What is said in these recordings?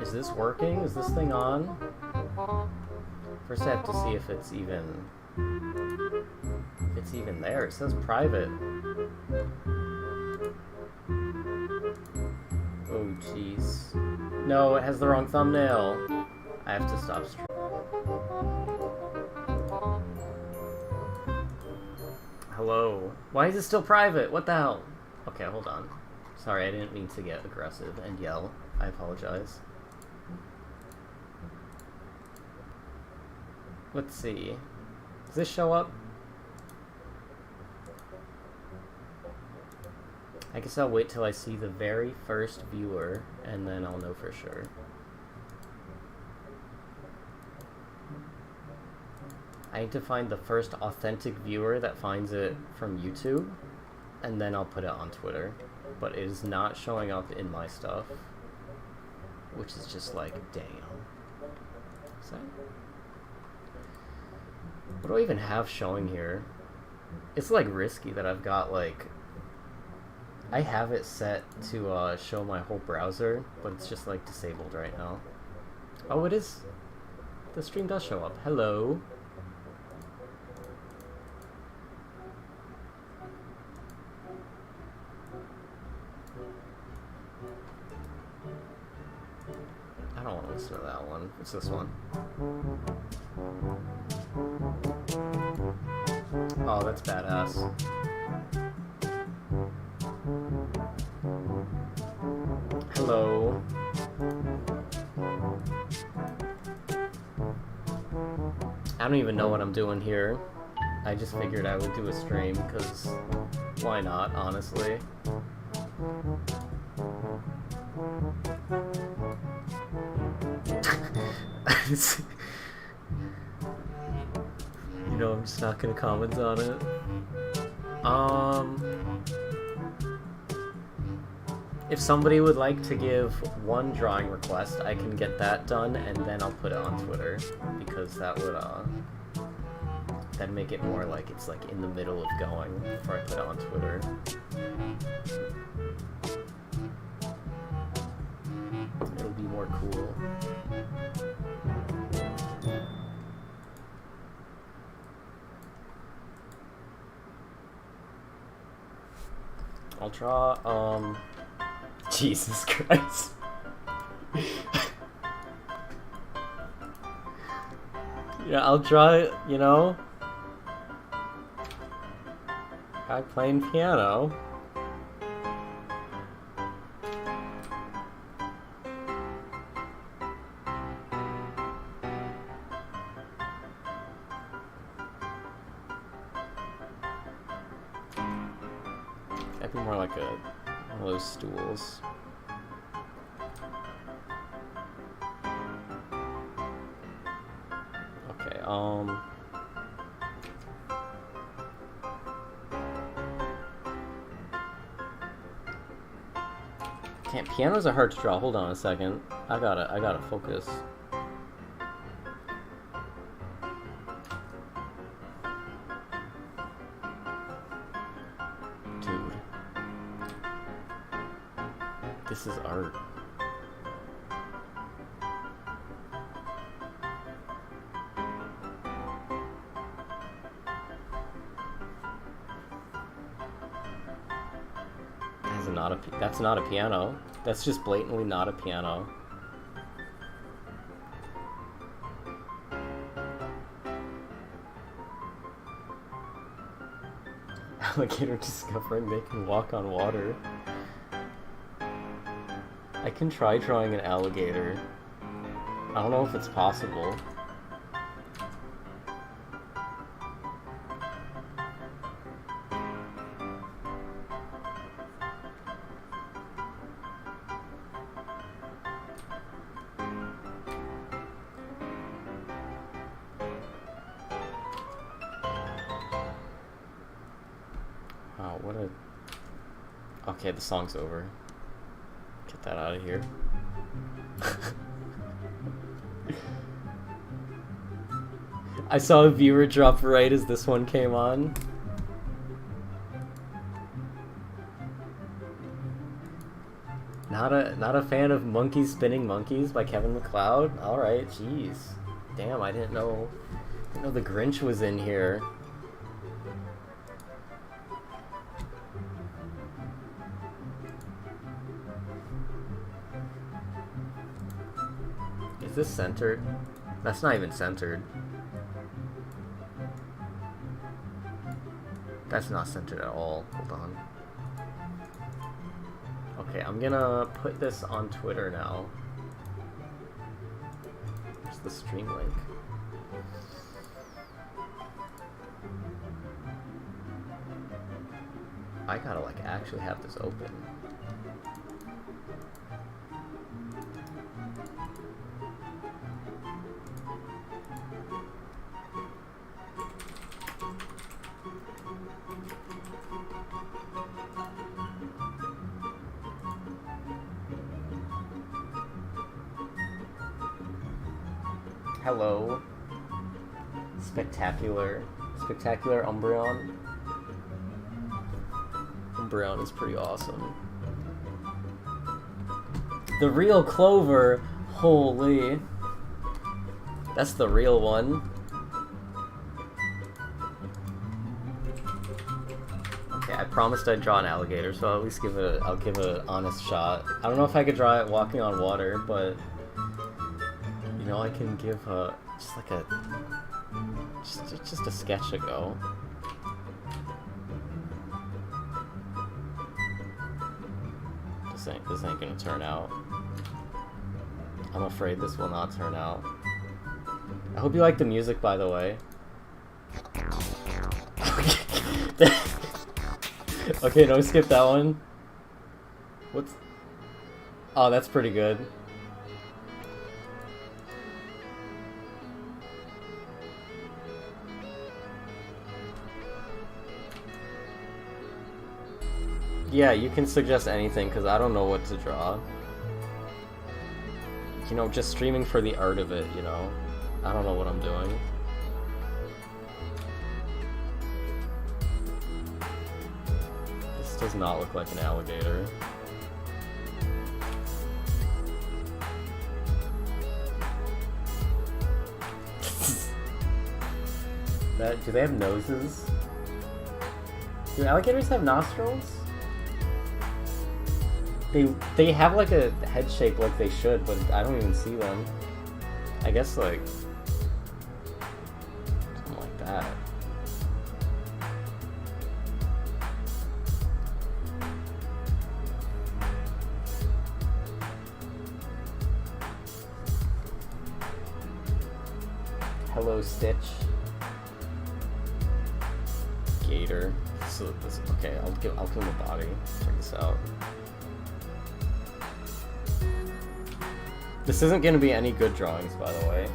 Is this working? Is this thing on? First I have to see if it's even there. It says private. Oh jeez. No, it has the wrong thumbnail. I have to stop streaming. Hello. Why is it still private? What the hell? Okay, hold on. Sorry, I didn't mean to get aggressive and yell. I apologize. Let's see. Does this show up? I guess I'll wait till I see the very first viewer, and then I'll know for sure. I need to find the first authentic viewer that finds it from YouTube, and then I'll put it on Twitter. But it is not showing up in my stuff, which is just like, damn. So, what do I even have showing here? It's like risky that I've got like, I have it set to show my whole browser, but it's just like disabled right now. Oh, it is. The stream does show up. Hello. I don't want to listen to that one. What's this one? Oh, that's badass. Hello. I don't even know what I'm doing here. I just figured I would do a stream, because why not, honestly? You know, I'm just not gonna comment on it. If somebody would like to give one drawing request, I can get that done, and then I'll put it on Twitter, because that would, that'd make it more like it's like in the middle of going before I put it on Twitter. It'll be more cool. I'll draw, Jesus Christ. Yeah, I'll draw, you know, guy playing piano. That'd be more like one of those stools. Okay, Can't, pianos are hard to draw. Hold on a second. I gotta focus. Dude. This is art. That's not a piano. That's just blatantly not a piano. Alligator discovering they can walk on water. I can try drawing an alligator. I don't know if it's possible. Okay, the song's over. Get that out of here. I saw a viewer drop right as this one came on. Not a fan of Monkeys Spinning Monkeys by Kevin MacLeod? Alright, jeez. Damn, I didn't know the Grinch was in here. Is this centered? That's not even centered. That's not centered at all. Hold on. Okay, I'm gonna put this on Twitter now. Where's the stream link? I gotta like actually have this open. Hello. Spectacular Umbreon. Umbreon is pretty awesome. The real Clover! Holy. That's the real one. Okay, I promised I'd draw an alligator, so I'll at least I'll give it an honest shot. I don't know if I could draw it walking on water, but you know, I can give just a sketch a go. This ain't gonna turn out. I'm afraid this will not turn out. I hope you like the music, by the way. Okay, no, skip that one. What's... Oh, that's pretty good. Yeah, you can suggest anything, because I don't know what to draw. You know, just streaming for the art of it, you know? I don't know what I'm doing. This does not look like an alligator. Do they have noses? Do alligators have nostrils? They have like a head shape like they should, but I don't even see them. I guess like something like that. Hello, Stitch. Gator. So this, okay, I'll give him a body. Check this out. This isn't going to be any good drawings, by the way.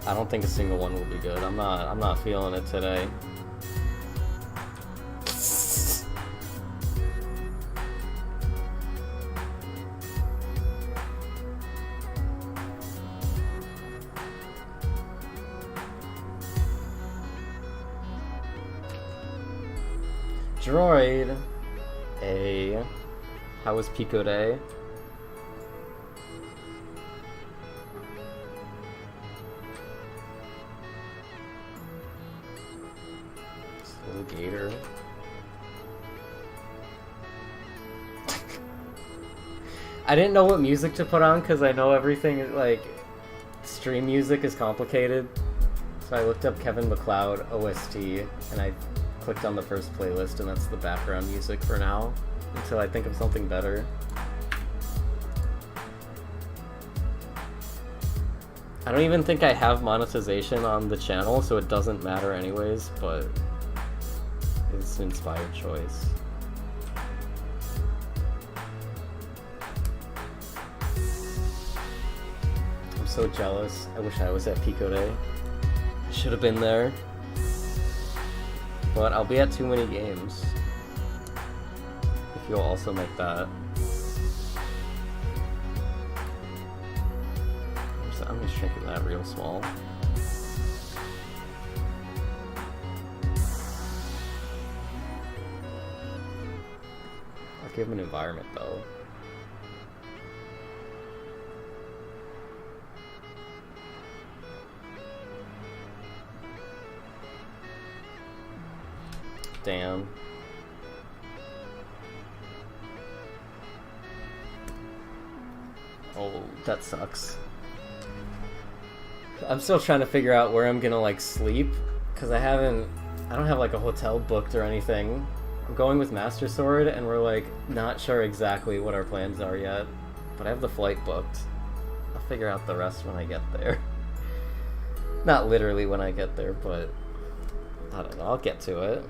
I don't think a single one will be good. I'm not feeling it today. Droid. How was Pico Day? Gator. I didn't know what music to put on because I know everything, like, stream music is complicated. So I looked up Kevin MacLeod OST and I clicked on the first playlist, and that's the background music for now until I think of something better. I don't even think I have monetization on the channel, so it doesn't matter anyways, but it's an inspired choice. I'm so jealous. I wish I was at Pico Day. I should have been there. But I'll be at too many games. If you'll also make that. I'm just shrinking that real small. I'll give him an environment though. Damn. Oh, that sucks. I'm still trying to figure out where I'm gonna like sleep, because I don't have like a hotel booked or anything. I'm going with Master Sword and we're like not sure exactly what our plans are yet, but I have the flight booked. I'll figure out the rest when I get there. Not literally when I get there, but I don't know, I'll get to it.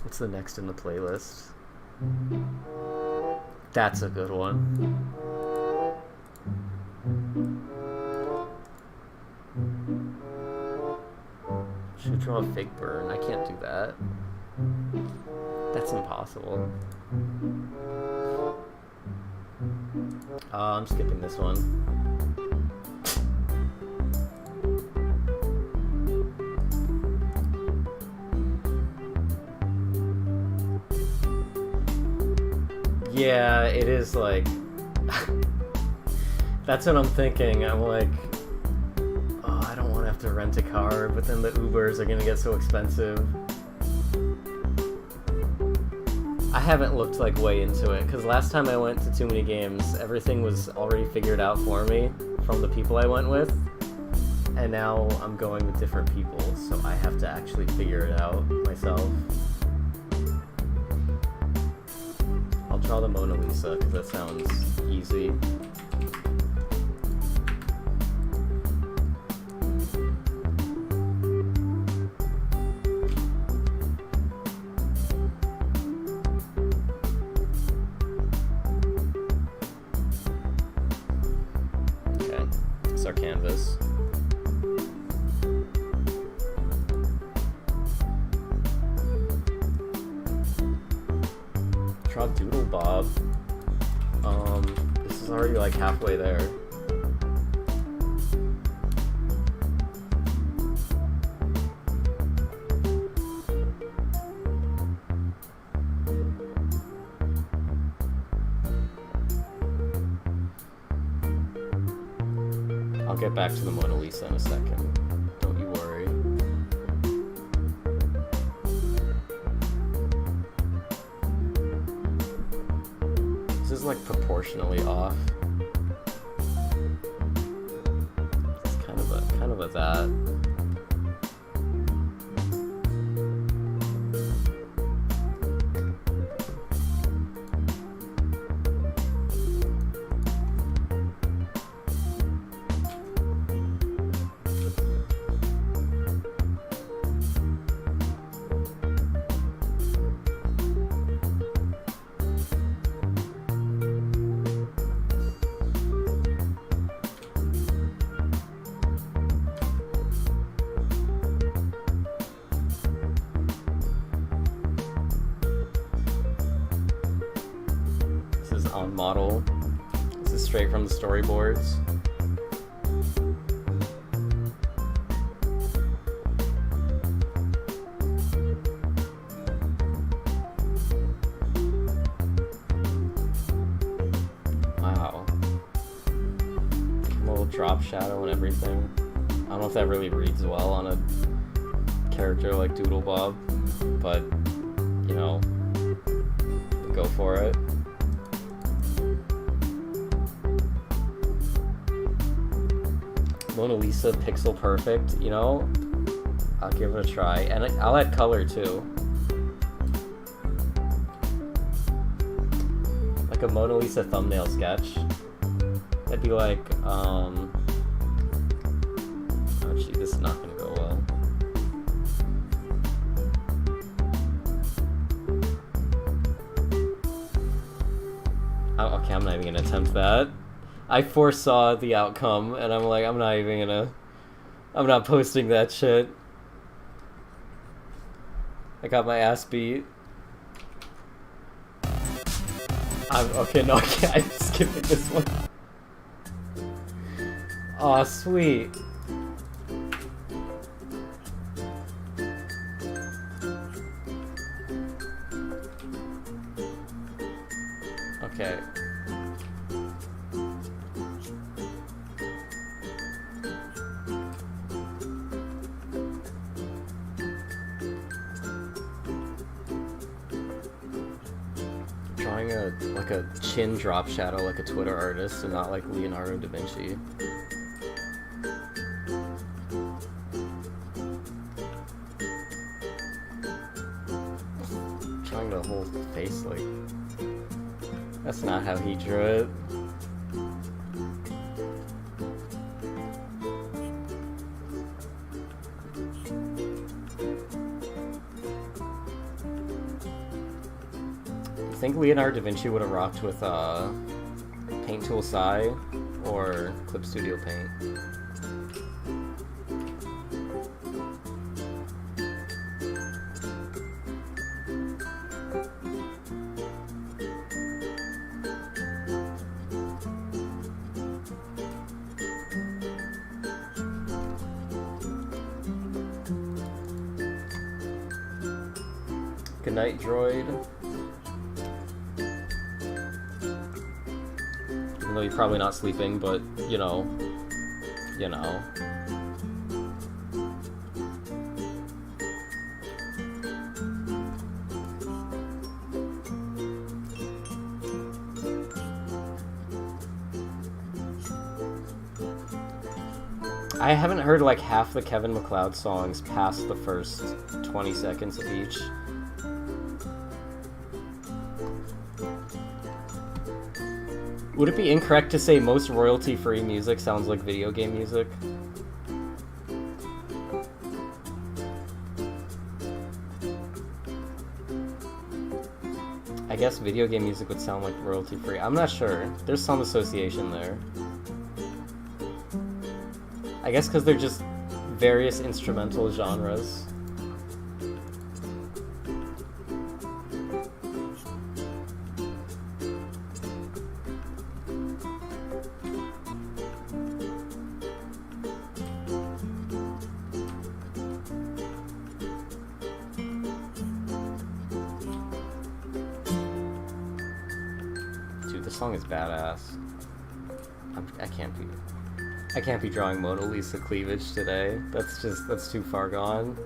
What's the next in the playlist? That's a good one. Should draw a Figburn. I can't do that. That's impossible. I'm skipping this one. Yeah, it is like... That's what I'm thinking. I'm like... Oh, I don't want to have to rent a car, but then the Ubers are gonna get so expensive. I haven't looked like way into it, because last time I went to too many games, everything was already figured out for me from the people I went with. And now I'm going with different people, so I have to actually figure it out myself. I'll draw the Mona Lisa, because that sounds easy. Okay, it's our canvas. Draw Doodle Bob. This is already like halfway there. I'll get back to the Mona Lisa in a second. Don't you worry. This is like proportionally off. It's kind of a that. On model. This is straight from the storyboards. Wow. A little drop shadow and everything. I don't know if that really reads well on a character like Doodle Bob, but you know, go for it. Mona Lisa pixel perfect, you know? I'll give it a try. And I'll add color too. Like a Mona Lisa thumbnail sketch. That'd be like, oh gee, this is not gonna go well. Oh, okay, I'm not even gonna attempt that. I foresaw the outcome, and I'm like, I'm not posting that shit. I got my ass beat. Okay, no, I can't. I'm skipping this one. Aw, sweet. Okay. Drawing like a chin drop shadow like a Twitter artist and not like Leonardo da Vinci. Drawing the whole face like... That's not how he drew it. I think Leonardo da Vinci would have rocked with Paint Tool Sai or Clip Studio Paint. Good night, droid. Even though you're probably not sleeping, but, you know. I haven't heard like half the Kevin MacLeod songs past the first 20 seconds of each. Would it be incorrect to say most royalty-free music sounds like video game music? I guess video game music would sound like royalty-free. I'm not sure. There's some association there. I guess because they're just various instrumental genres. Song is badass. I can't be drawing Mona Lisa cleavage today. That's too far gone.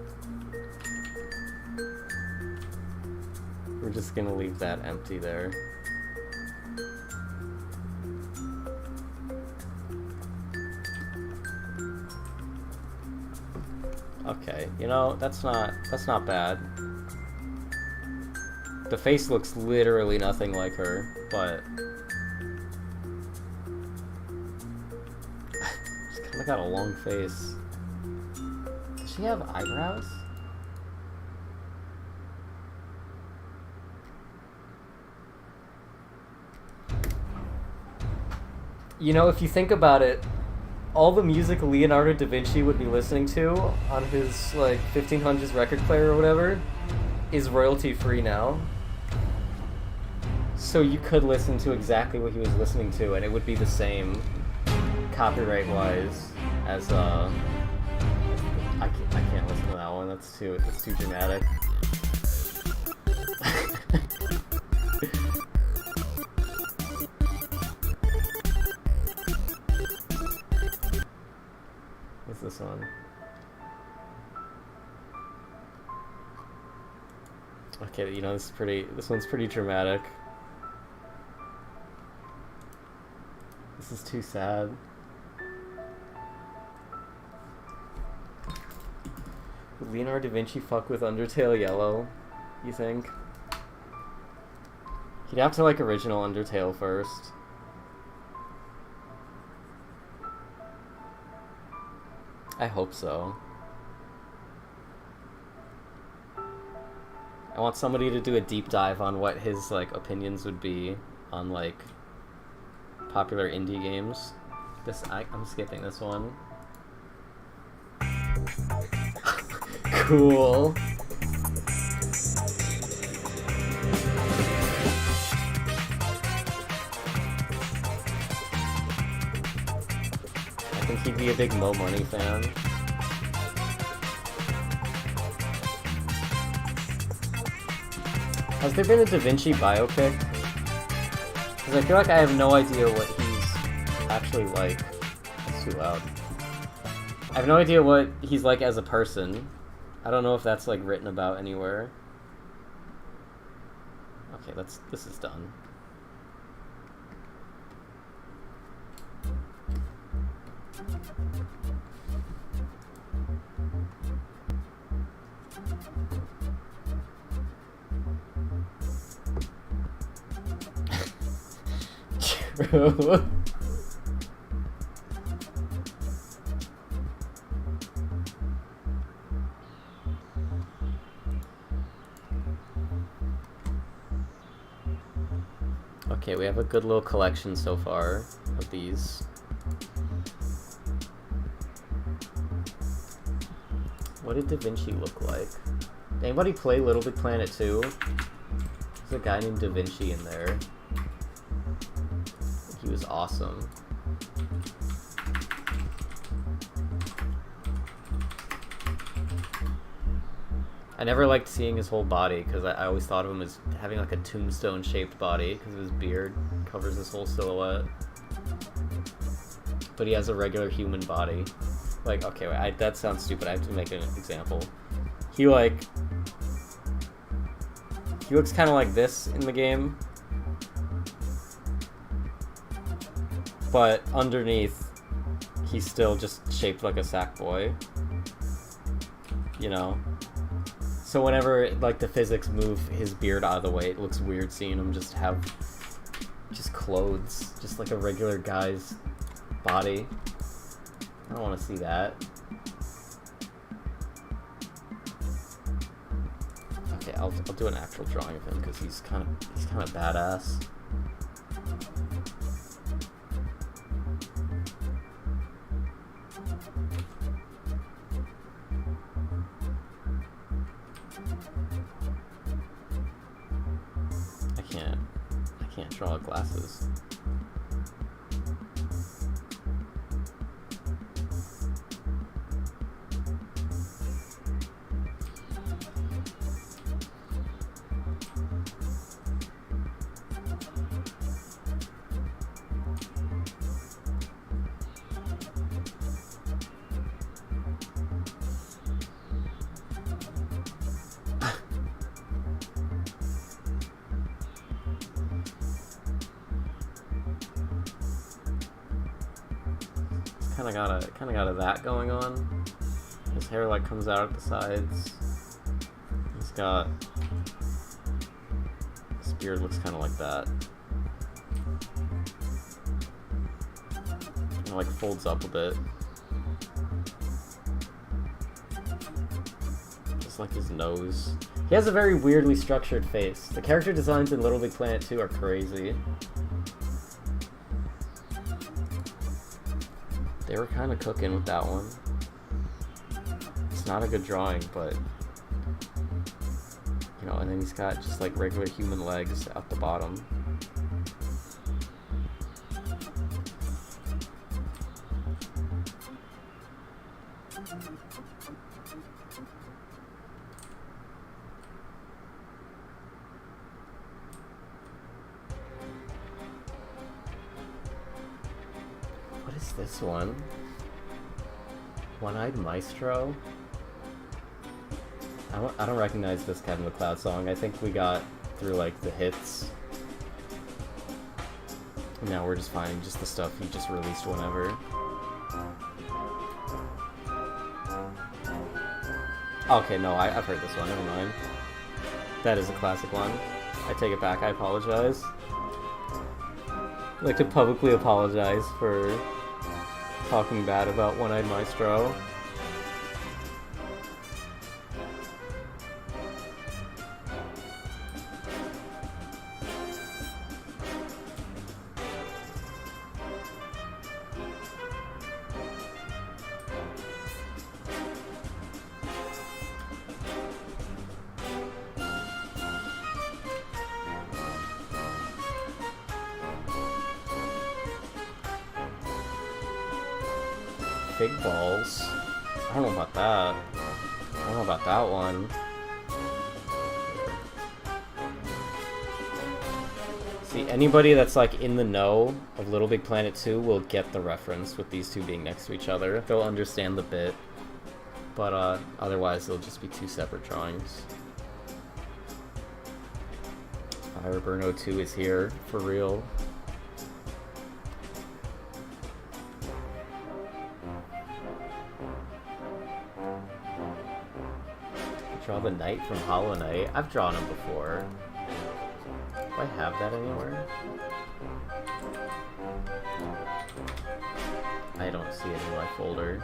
We're just gonna leave that empty there. Okay, you know, that's not bad. The face looks literally nothing like her, but I got a long face. Does she have eyebrows? You know, if you think about it, all the music Leonardo da Vinci would be listening to on his, like, 1500s record player or whatever is royalty-free now. So you could listen to exactly what he was listening to, and it would be the same, copyright-wise, as, I can't listen to that one, that's too dramatic. What's this one? Okay, you know, this one's pretty dramatic. This is too sad. Would Leonardo da Vinci fuck with Undertale Yellow, you think? He'd have to like original Undertale first. I hope so. I want somebody to do a deep dive on what his like opinions would be on like popular indie games. I'm skipping this one. Cool. I think he'd be a big Mo Money fan. Has there been a Da Vinci biopic? Because I feel like I have no idea what he's actually like. It's too loud. I have no idea what he's like as a person. I don't know if that's like written about anywhere. Okay, this is done. True. Okay, we have a good little collection so far of these. What did Da Vinci look like? Did anybody play Little Big Planet 2? There's a guy named Da Vinci in there. He was awesome. I never liked seeing his whole body because I always thought of him as having like a tombstone-shaped body because his beard covers his whole silhouette. But he has a regular human body. Like, okay, wait, that sounds stupid. I have to make an example. He looks kind of like this in the game. But underneath, he's still just shaped like a sack boy. You know? So whenever, like, the physics move his beard out of the way, it looks weird seeing him just have just clothes. Just like a regular guy's body. I don't want to see that. Okay, I'll do an actual drawing of him because he's kind of badass. I can't draw glasses. Kind of got that going on. His hair like comes out at the sides. He's got his beard looks kind of like that. It like folds up a bit. Just like his nose. He has a very weirdly structured face. The character designs in Little Big Planet 2 are crazy. They were kind of cooking with that one. It's not a good drawing, but you know, and then he's got just like regular human legs at the bottom. What is this one? One-Eyed Maestro? I don't recognize this Kevin MacLeod song. I think we got through like the hits. And now we're just finding just the stuff he just released whenever. Okay, no, I've heard this one, never mind. That is a classic one. I take it back, I apologize. I'd like to publicly apologize for talking bad about One-Eyed Maestro. Big balls. I don't know about that. I don't know about that one. See, anybody that's like in the know of Little Big Planet 2 will get the reference with these two being next to each other. They'll understand the bit. But otherwise, they'll just be two separate drawings. Figburn 02 is here, for real. Draw the knight from Hollow Knight. I've drawn him before. Do I have that anywhere? I don't see it in my folder.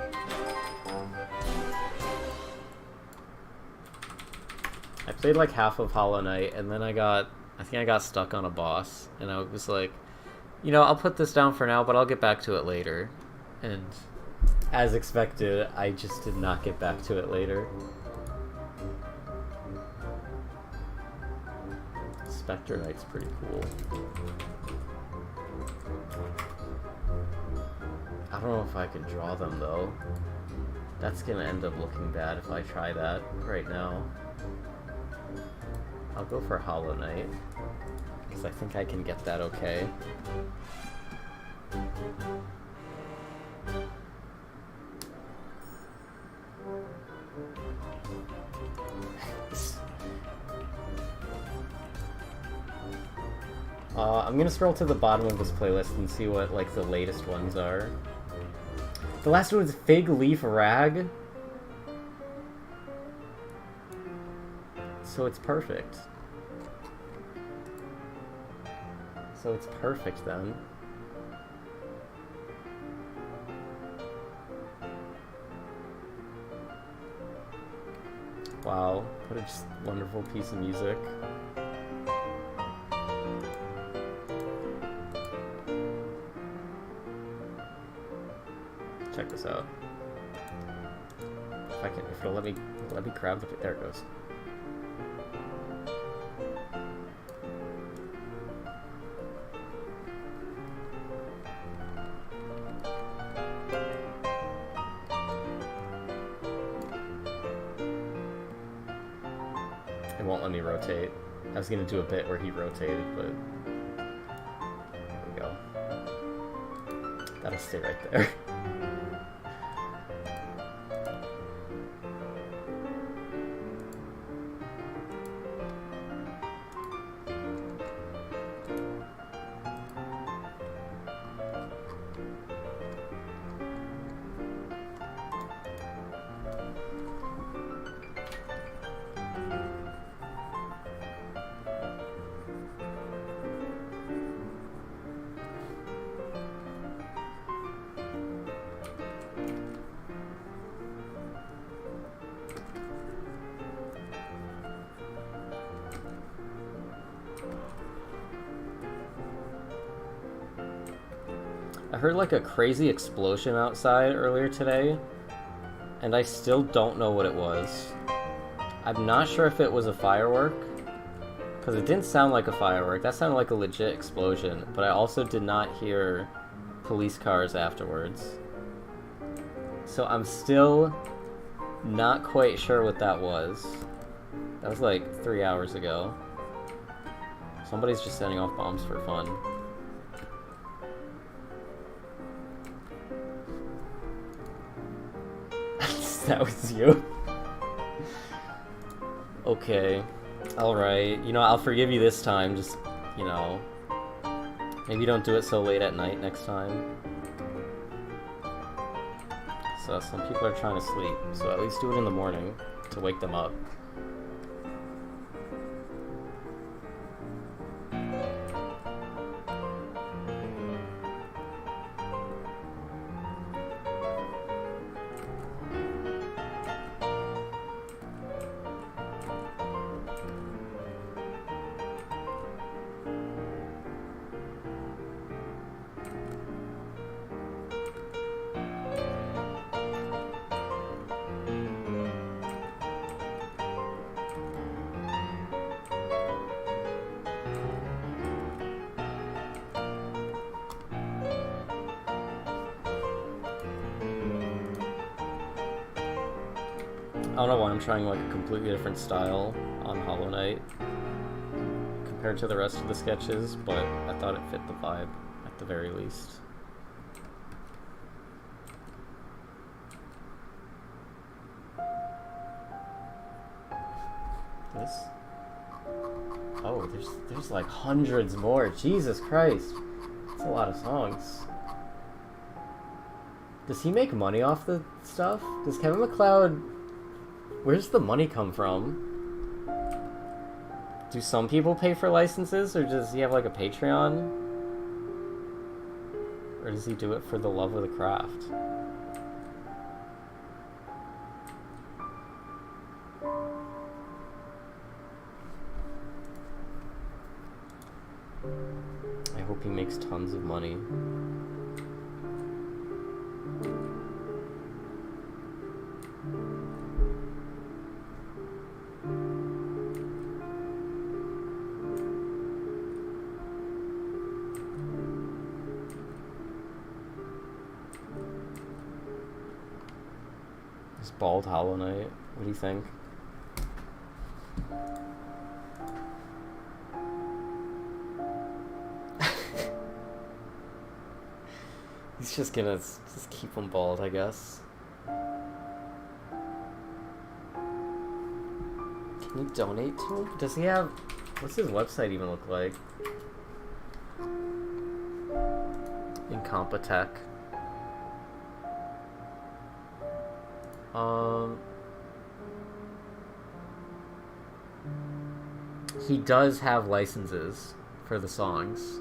I played like half of Hollow Knight, and then I think I got stuck on a boss, and I was like, you know, I'll put this down for now, but I'll get back to it later. And as expected, I just did not get back to it later. Spectre Knight's pretty cool. I don't know if I can draw them though. That's gonna end up looking bad if I try that right now. I'll go for Hollow Knight, because I think I can get that okay. I'm gonna scroll to the bottom of this playlist and see what like the latest ones are. The last one was Fig Leaf Rag. So it's perfect. So it's perfect then. Wow, what a just wonderful piece of music. Check this out. If it'll let me grab the, there it goes. It won't let me rotate. I was gonna do a bit where he rotated, but there we go. That'll stay right there. I heard like a crazy explosion outside earlier today, and I still don't know what it was. I'm not sure if it was a firework, because it didn't sound like a firework. That sounded like a legit explosion, but I also did not hear police cars afterwards. So I'm still not quite sure what that was. That was like 3 hours ago. Somebody's just setting off bombs for fun. That was you? Okay. Alright. You know, I'll forgive you this time. Just, you know, maybe don't do it so late at night next time. So some people are trying to sleep, so at least do it in the morning to wake them up. I don't know why I'm trying like a completely different style on Hollow Knight compared compared to the rest of the sketches, but I thought it fit the vibe at the very least. This? Oh, there's like hundreds more. Jesus Christ. That's a lot of songs. Does he make money off the stuff? Does Kevin MacLeod... Where's the money come from? Do some people pay for licenses, or does he have like a Patreon? Or does he do it for the love of the craft? I hope he makes tons of money. This bald Hollow Knight, what do you think? He's just gonna just keep him bald, I guess. Can you donate to him? Does he have... What's his website even look like? Incompetech. He does have licenses for the songs.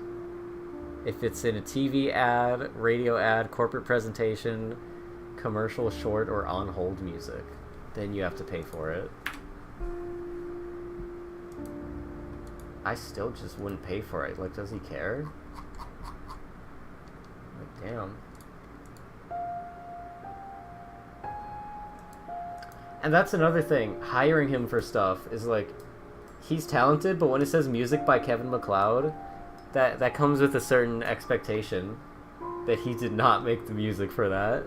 If it's in a TV ad, radio ad, corporate presentation, commercial, short, or on-hold music, then you have to pay for it. I still just wouldn't pay for it. Like, does he care? Like, damn. And that's another thing. Hiring him for stuff is like, he's talented, but when it says music by Kevin MacLeod, that comes with a certain expectation that he did not make the music for that.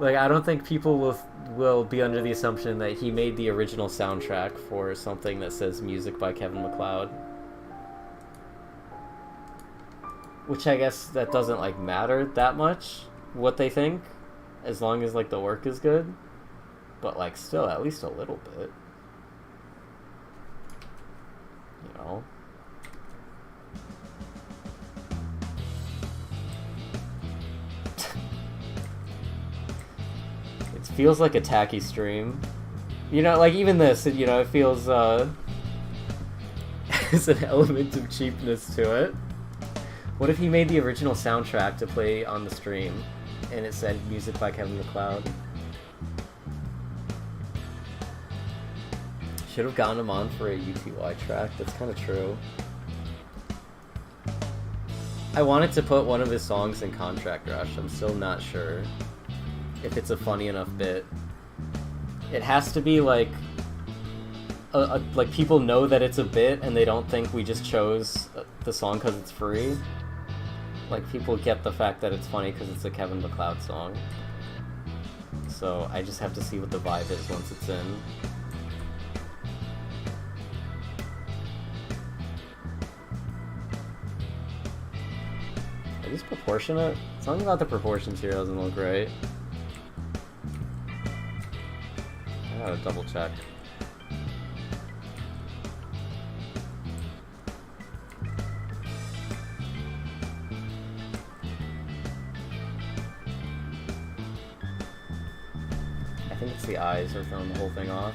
Like, I don't think people will be under the assumption that he made the original soundtrack for something that says music by Kevin MacLeod. Which I guess that doesn't, like, matter that much, what they think, as long as, like, the work is good. But, like, still, at least a little bit. You know? It feels like a tacky stream. You know, like, even this, you know, it feels, there's an element of cheapness to it. What if he made the original soundtrack to play on the stream, and it said music by Kevin MacLeod? Should have gotten him on for a UTY track. That's kind of true. I wanted to put one of his songs in Contract Rush. I'm still not sure if it's a funny enough bit. It has to be like, like people know that it's a bit and they don't think we just chose the song because it's free. Like, people get the fact that it's funny because it's a Kevin MacLeod song. So I just have to see what the vibe is once it's in. Are these proportionate? Something about the proportions here doesn't look right. I gotta double check. I think it's the eyes are throwing the whole thing off.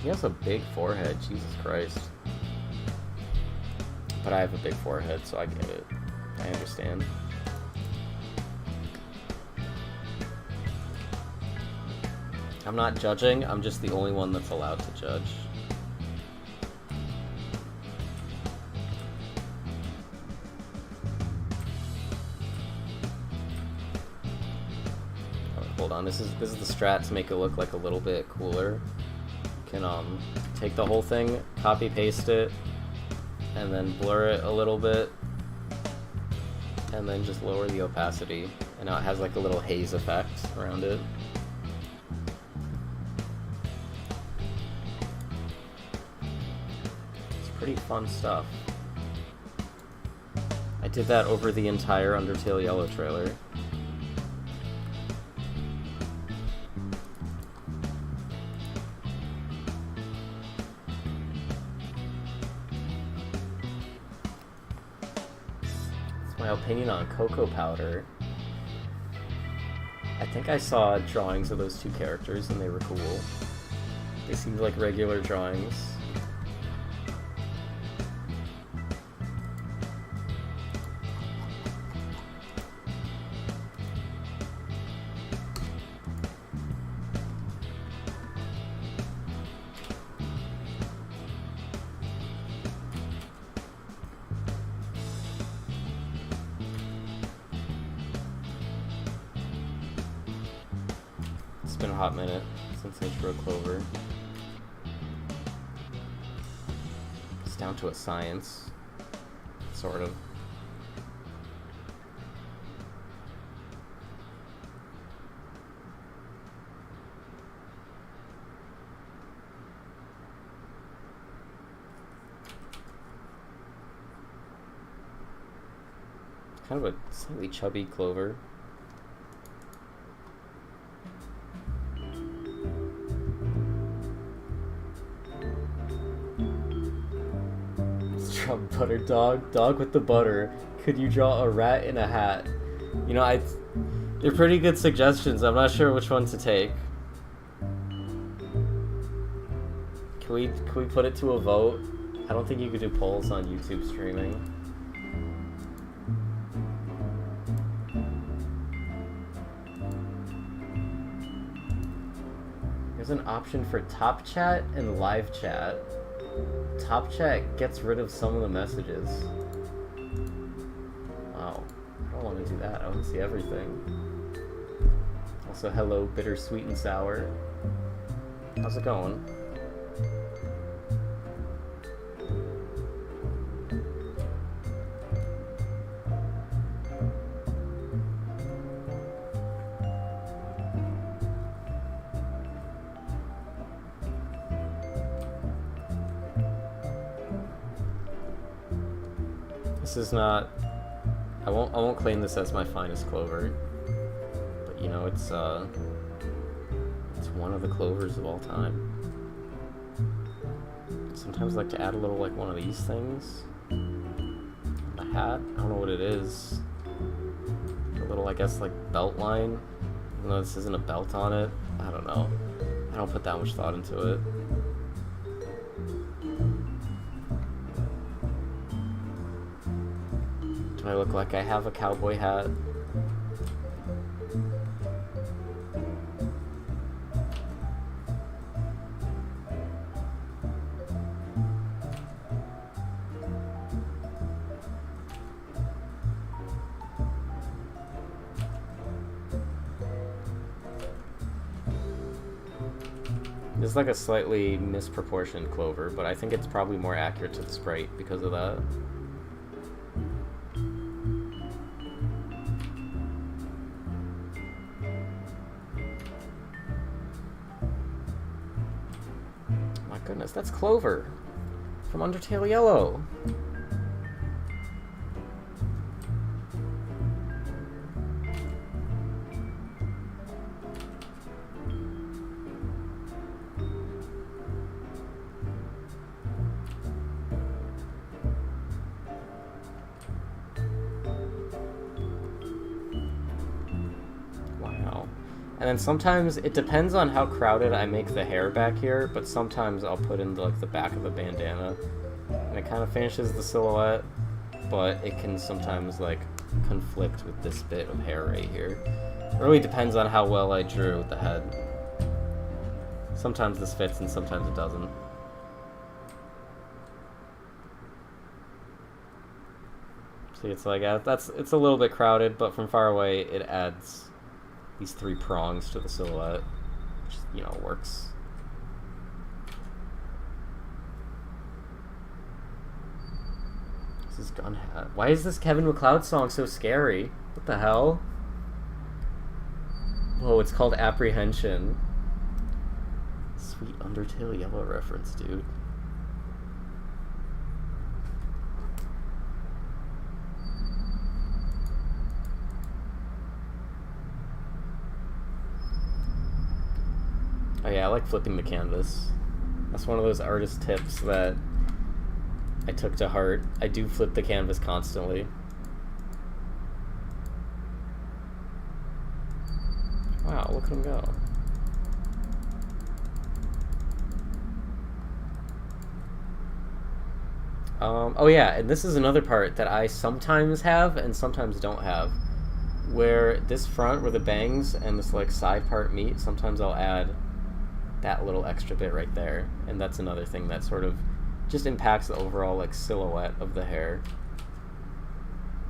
He has a big forehead, Jesus Christ. But I have a big forehead, so I get it. I understand. I'm not judging, I'm just the only one that's allowed to judge. Alright, hold on, this is the strat to make it look like a little bit cooler. Can take the whole thing, copy paste it, and then blur it a little bit, and then just lower the opacity, and now it has like a little haze effect around it. It's pretty fun stuff. I did that over the entire Undertale Yellow trailer. My opinion on Cocoa Powder. I think I saw drawings of those two characters and they were cool. They seemed like regular drawings. It's been a hot minute since I drew Clover. It's down to a science, sort of. Kind of a slightly chubby Clover. Butter dog with the butter. Could you draw a rat in a hat? You know, they're pretty good suggestions. I'm not sure which one to take. Can we put it to a vote? I don't think you could do polls on YouTube streaming. There's an option for top chat and live chat. Top chat gets rid of some of the messages. Wow, I don't want to do that. I want to see everything. Also, hello, bittersweet and sour. How's it going? This is not. I won't claim this as my finest Clover, but you know it's one of the Clovers of all time. Sometimes I like to add a little like one of these things. A hat. I don't know what it is. A little, I guess, like belt line. Even though this isn't a belt on it. I don't know. I don't put that much thought into it. I look like I have a cowboy hat. It's like a slightly misproportioned Clover, but I think it's probably more accurate to the sprite because of that. Goodness, that's Clover from Undertale Yellow. And then sometimes, it depends on how crowded I make the hair back here, but sometimes I'll put in like the back of a bandana, and it kind of finishes the silhouette, but it can sometimes like conflict with this bit of hair right here. It really depends on how well I drew the head. Sometimes this fits and sometimes it doesn't. See, it's like, it's a little bit crowded, but from far away it adds these three prongs to the silhouette, which, you know, works. What's his gun hat? Why is this Kevin MacLeod song so scary? What the hell? Whoa, it's called Apprehension. Sweet Undertale Yellow reference, dude. Oh yeah, I like flipping the canvas. That's one of those artist tips that I took to heart. I do flip the canvas constantly. Wow, look at him go. Oh yeah, and this is another part that I sometimes have and sometimes don't have. Where this front, where the bangs and this like side part meet, sometimes I'll add that little extra bit right there, and that's another thing that sort of just impacts the overall like silhouette of the hair.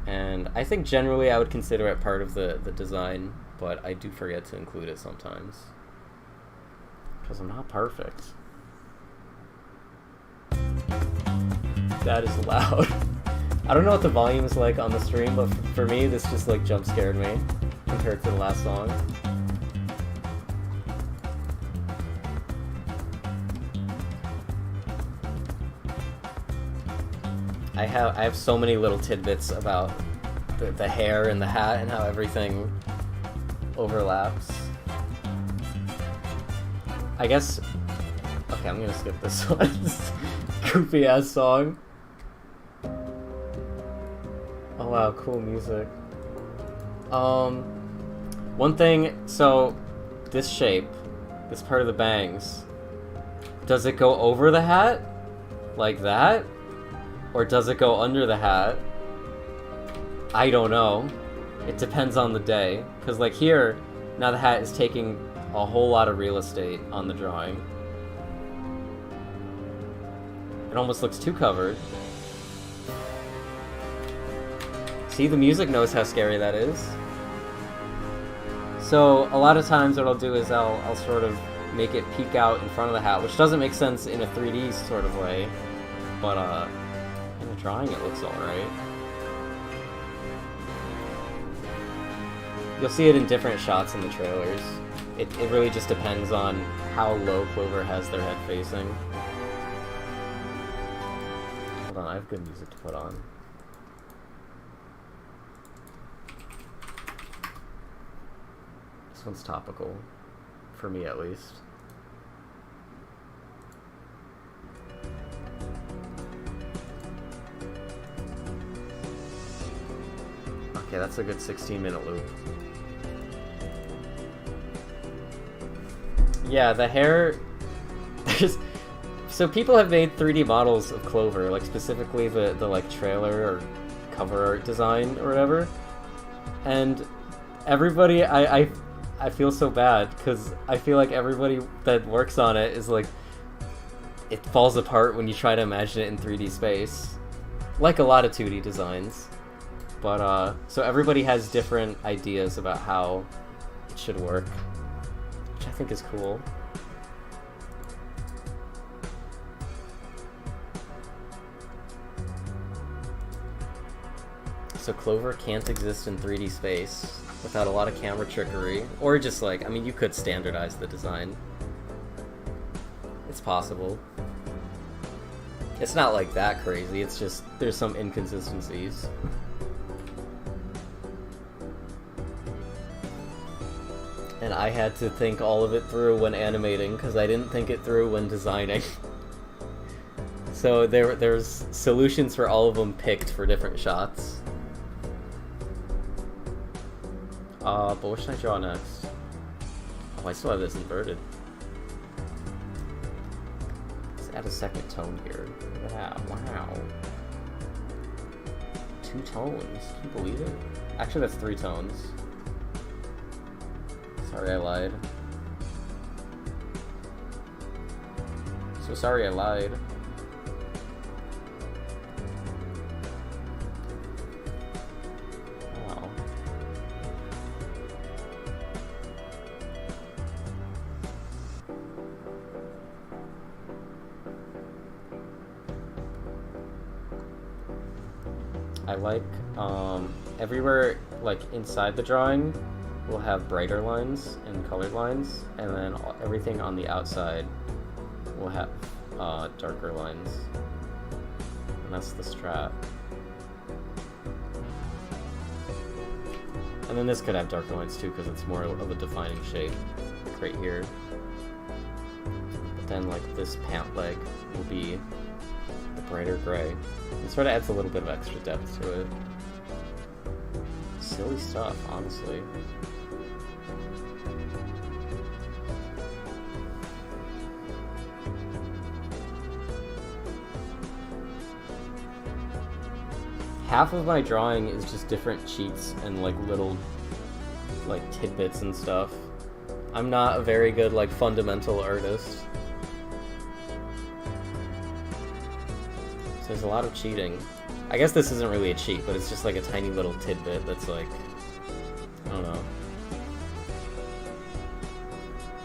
And I think generally I would consider it part of the design, but I do forget to include it sometimes because I'm not perfect. That is loud. I don't know what the volume is like on the stream, but for me this just like jump scared me compared to the last song. I have so many little tidbits about the hair and the hat and how everything overlaps. I guess... Okay, I'm gonna skip this one. Goofy ass song. Oh wow, cool music. One thing, so this shape, this part of the bangs, does it go over the hat? Like that? Or does it go under the hat? I don't know. It depends on the day. Because like here, now the hat is taking a whole lot of real estate on the drawing. It almost looks too covered. See, the music knows how scary that is. So a lot of times what I'll do is I'll sort of make it peek out in front of the hat, which doesn't make sense in a 3D sort of way. But in the drawing it looks alright. You'll see it in different shots in the trailers. It really just depends on how low Clover has their head facing. Hold on, I have good music to put on. This one's topical. For me, at least. Okay, that's a good 16-minute loop. Yeah, the hair... So people have made 3D models of Clover, like specifically the like trailer or cover art design or whatever. And everybody, I feel so bad, because I feel like everybody that works on it is like... It falls apart when you try to imagine it in 3D space. Like a lot of 2D designs. But, so everybody has different ideas about how it should work, which I think is cool. So Clover can't exist in 3D space without a lot of camera trickery, or just like, I mean, you could standardize the design. It's possible. It's not like that crazy, it's just, there's some inconsistencies. And I had to think all of it through when animating, because I didn't think it through when designing. So there's solutions for all of them picked for different shots. But what should I draw next? Oh, I still have this inverted. Let's add a second tone here. Look at that. Wow. 2 tones. Can you believe it? Actually, that's 3 tones. Sorry, I lied. So sorry I lied. Wow. I like everywhere, like inside the drawing, will have brighter lines and colored lines, and then everything on the outside will have darker lines. And that's the strat. And then this could have darker lines too, because it's more of a defining shape, like right here. But then like this pant leg will be a brighter gray. It sort of adds a little bit of extra depth to it. Silly stuff, honestly. Half of my drawing is just different cheats and like little like tidbits and stuff. I'm not a very good like fundamental artist. So there's a lot of cheating. I guess this isn't really a cheat, but it's just like a tiny little tidbit that's like, I don't know.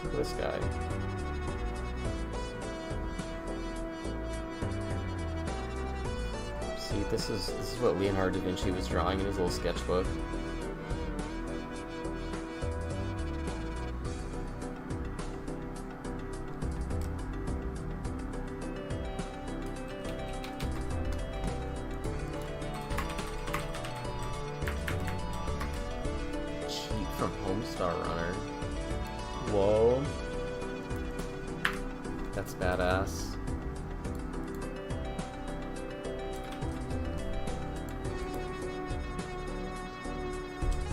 Look at this guy. See, this is what Leonardo da Vinci was drawing in his little sketchbook. Cheat from Homestar Runner. Whoa. That's badass.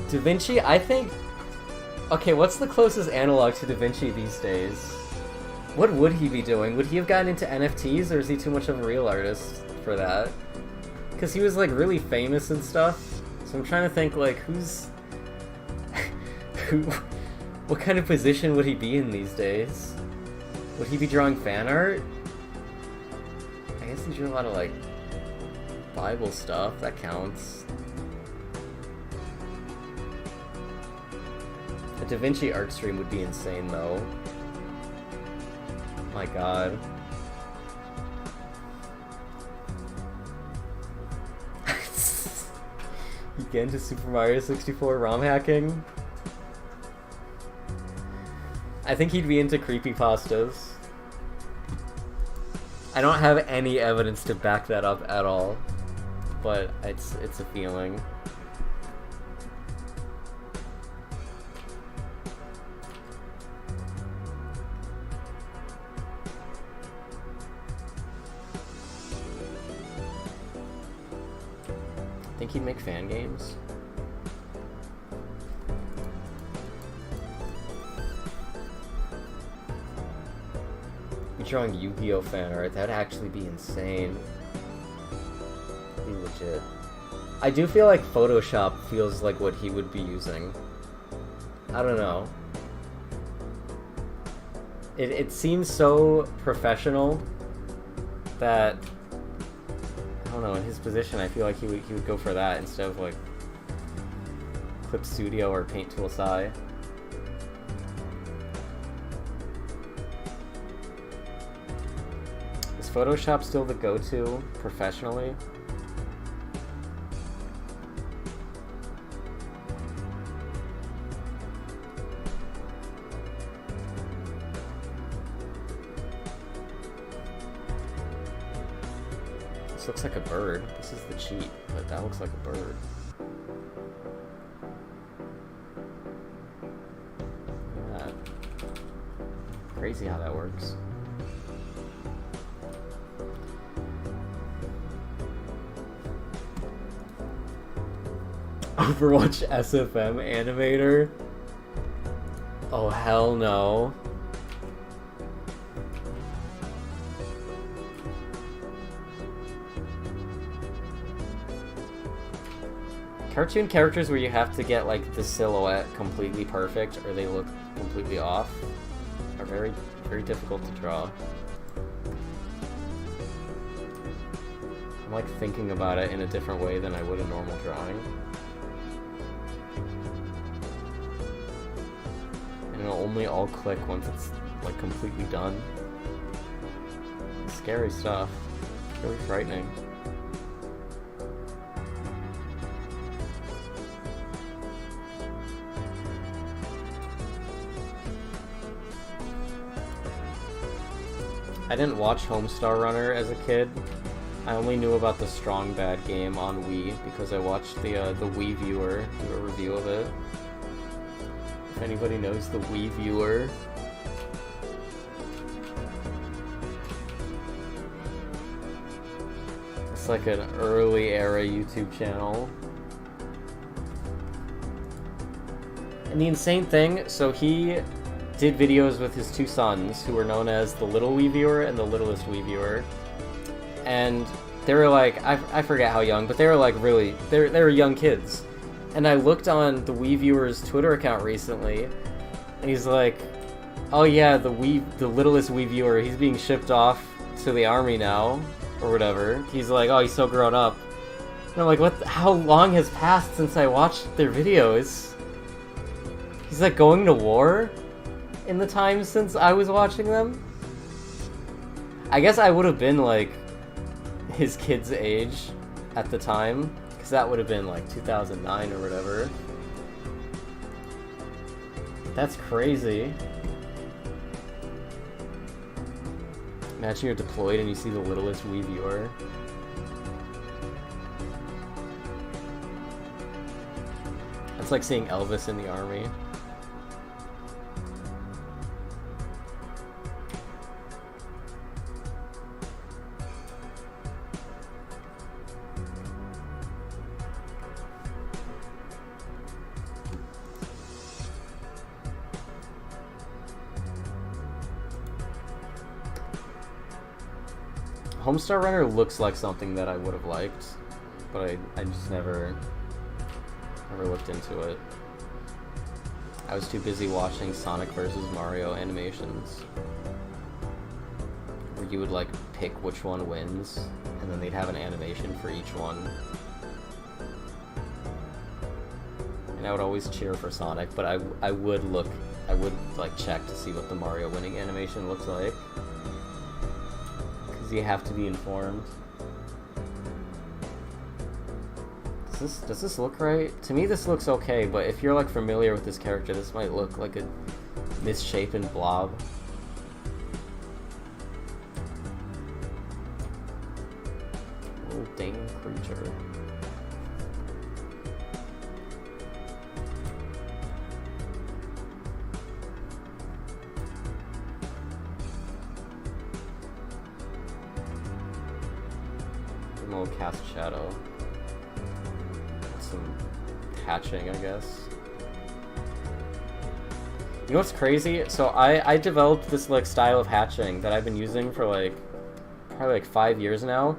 Da Vinci, I think... Okay, what's the closest analog to Da Vinci these days? What would he be doing? Would he have gotten into NFTs, or is he too much of a real artist for that? Because he was, like, really famous and stuff. So I'm trying to think, like, who's... What kind of position would he be in these days? Would he be drawing fan art? I guess he drew a lot of, like, Bible stuff. That counts. A Da Vinci art stream would be insane, though. My god. You get into Super Mario 64 ROM hacking? I think he'd be into creepypastas. I don't have any evidence to back that up at all, but it's a feeling. Think he'd make fan games? You're drawing Yu-Gi-Oh fan art, that'd actually be insane. Be legit. I do feel like Photoshop feels like what he would be using. I don't know. It seems so professional that, I don't know, in his position I feel like he would go for that instead of like Clip Studio or Paint Tool SI. Is Photoshop still the go-to professionally? This looks like a bird. This is the cheat, but that looks like a bird. Look at that. Crazy how that works. Overwatch SFM animator? Oh, hell no. Cartoon characters where you have to get like the silhouette completely perfect or they look completely off are very, very difficult to draw. I'm like thinking about it in a different way than I would a normal drawing. And it'll only all click once it's like completely done. Scary stuff. It's really frightening. I didn't watch Homestar Runner as a kid. I only knew about the Strong Bad game on Wii because I watched the Wii Viewer do a review of it. If anybody knows the Wii Viewer. It's like an early era YouTube channel. And the insane thing, so he did videos with his two sons, who were known as the Little Wii Viewer and the Littlest Wii Viewer. And they were like, I forget how young, but they were like really, they were young kids. And I looked on the Wii Viewer's Twitter account recently, and he's like, oh yeah, the Littlest Wii Viewer, he's being shipped off to the army now, or whatever. He's like, oh, he's so grown up. And I'm like, how long has passed since I watched their videos? He's like going to war in the time since I was watching them? I guess I would have been like his kid's age at the time, because that would have been like 2009 or whatever. That's crazy. Imagine you're deployed and you see the Littlest Wii Viewer. It's like seeing Elvis in the army. Homestar Runner looks like something that I would have liked, but I just never looked into it. I was too busy watching Sonic vs. Mario animations, where you would like pick which one wins, and then they'd have an animation for each one. And I would always cheer for Sonic, but I would like check to see what the Mario winning animation looks like. You have to be informed. Does this look right? To me this looks okay, but if you're like familiar with this character, this might look like a misshapen blob. Little dang creature. Cast shadow. Some hatching, I guess. You know what's crazy? So I developed this like style of hatching that I've been using for like probably like 5 years now,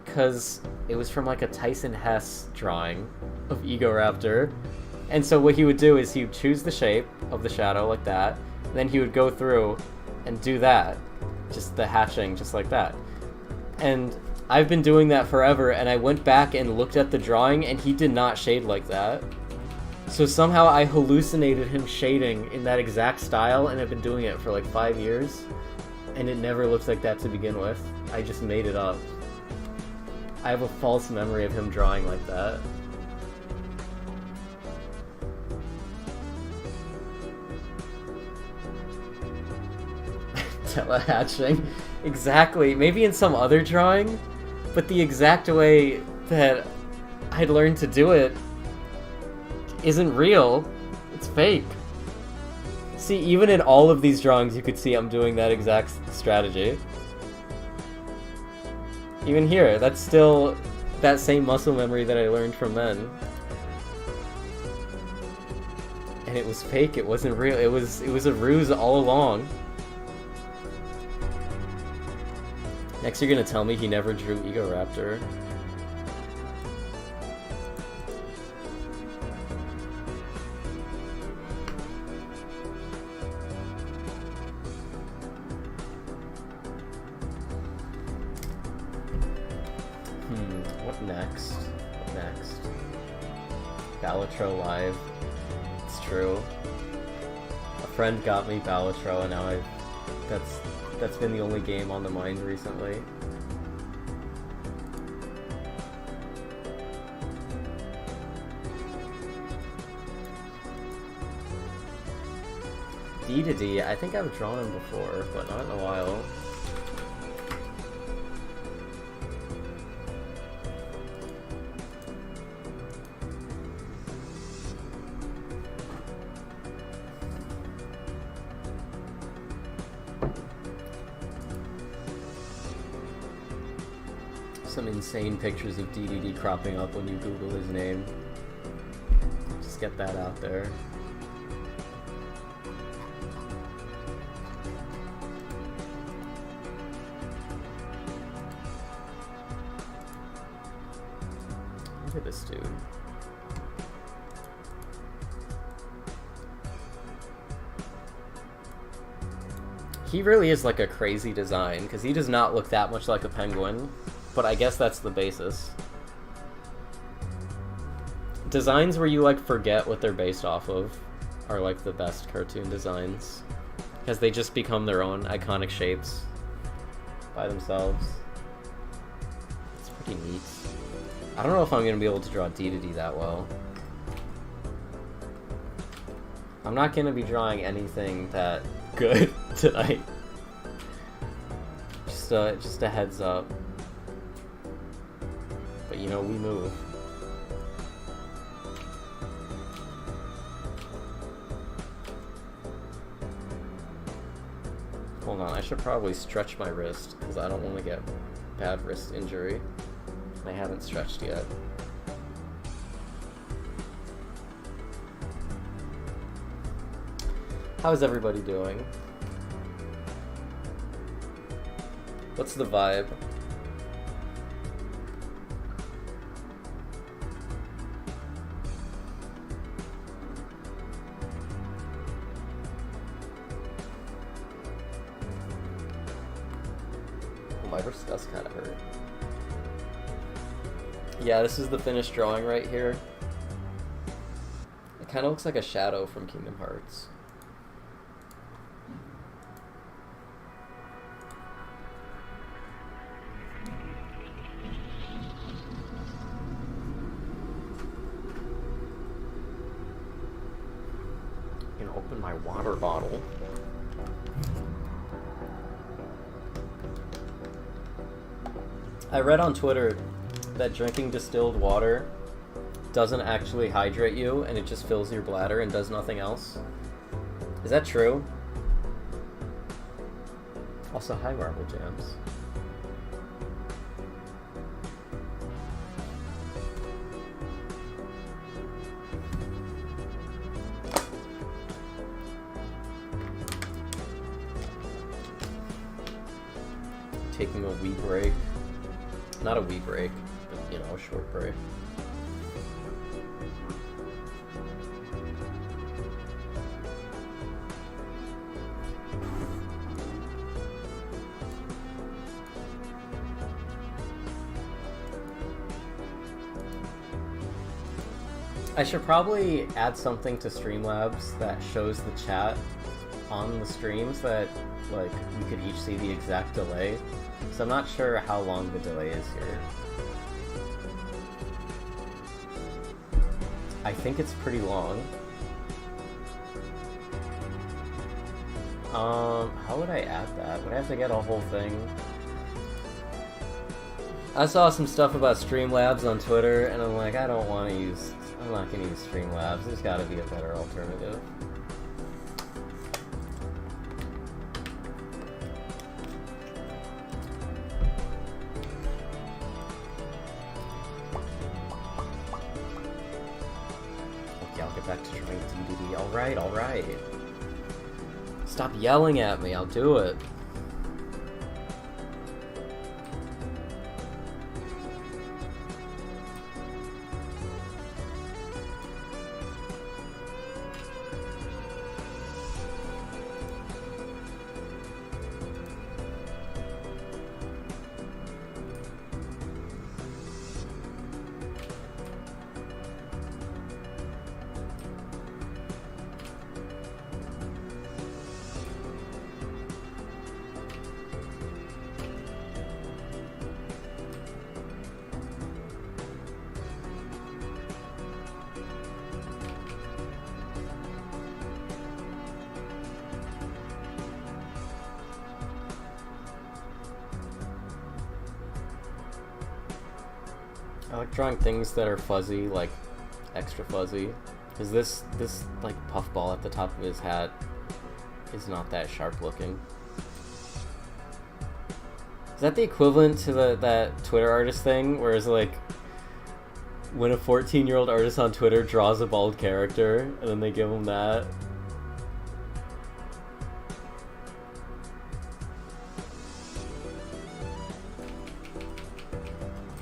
because it was from like a Tyson Hesse drawing of Egoraptor. And so what he would do is he would choose the shape of the shadow like that, and then he would go through and do that, just the hatching just like that. And I've been doing that forever, and I went back and looked at the drawing, and he did not shade like that. So somehow I hallucinated him shading in that exact style, and I've been doing it for like 5 years, and it never looks like that to begin with. I just made it up. I have a false memory of him drawing like that. Telehatching. Exactly. Maybe in some other drawing? But the exact way that I'd learned to do it isn't real. It's fake. See, even in all of these drawings, you could see I'm doing that exact strategy. Even here, that's still that same muscle memory that I learned from then. And it was fake, it wasn't real. It was a ruse all along. Next you're gonna tell me he never drew Egoraptor. What next? What next? Balatro Live. It's true. A friend got me Balatro and now that's been the only game on the mind recently. D to D, I think I've drawn him before, but not in a while. some insane pictures of DDD cropping up when you Google his name. Just get that out there. Look at this dude. He really is like a crazy design, because he does not look that much like a penguin, but I guess that's the basis. Designs where you like forget what they're based off of are like the best cartoon designs, because they just become their own iconic shapes by themselves. It's pretty neat. I don't know if I'm going to be able to draw DDD that well. I'm not going to be drawing anything that good tonight. Just a heads up. But you know, we move. Hold on, I should probably stretch my wrist, because I don't want to get bad wrist injury. I haven't stretched yet. How's everybody doing? What's the vibe? Oh, my wrist does kind of hurt. Yeah, this is the finished drawing right here. It kind of looks like a shadow from Kingdom Hearts. Open my water bottle. I read on Twitter that drinking distilled water doesn't actually hydrate you, and it just fills your bladder and does nothing else. Is that true? Also, hi Marble Jams. Taking a wee break. Not a wee break, but you know, a short break. I should probably add something to Streamlabs that shows the chat on the streams that like we could each see the exact delay. So I'm not sure how long the delay is here. I think it's pretty long. How would I add that? Would I have to get a whole thing? I saw some stuff about Streamlabs on Twitter, and I'm like, I'm not gonna use Streamlabs. There's gotta be a better alternative. Back to trying DDD. Alright, alright. Stop yelling at me, I'll do it. I like drawing things that are fuzzy, like extra fuzzy. Because this like puffball at the top of his hat is not that sharp looking. Is that the equivalent to that Twitter artist thing, where it's like when a 14-year-old artist on Twitter draws a bald character and then they give him that?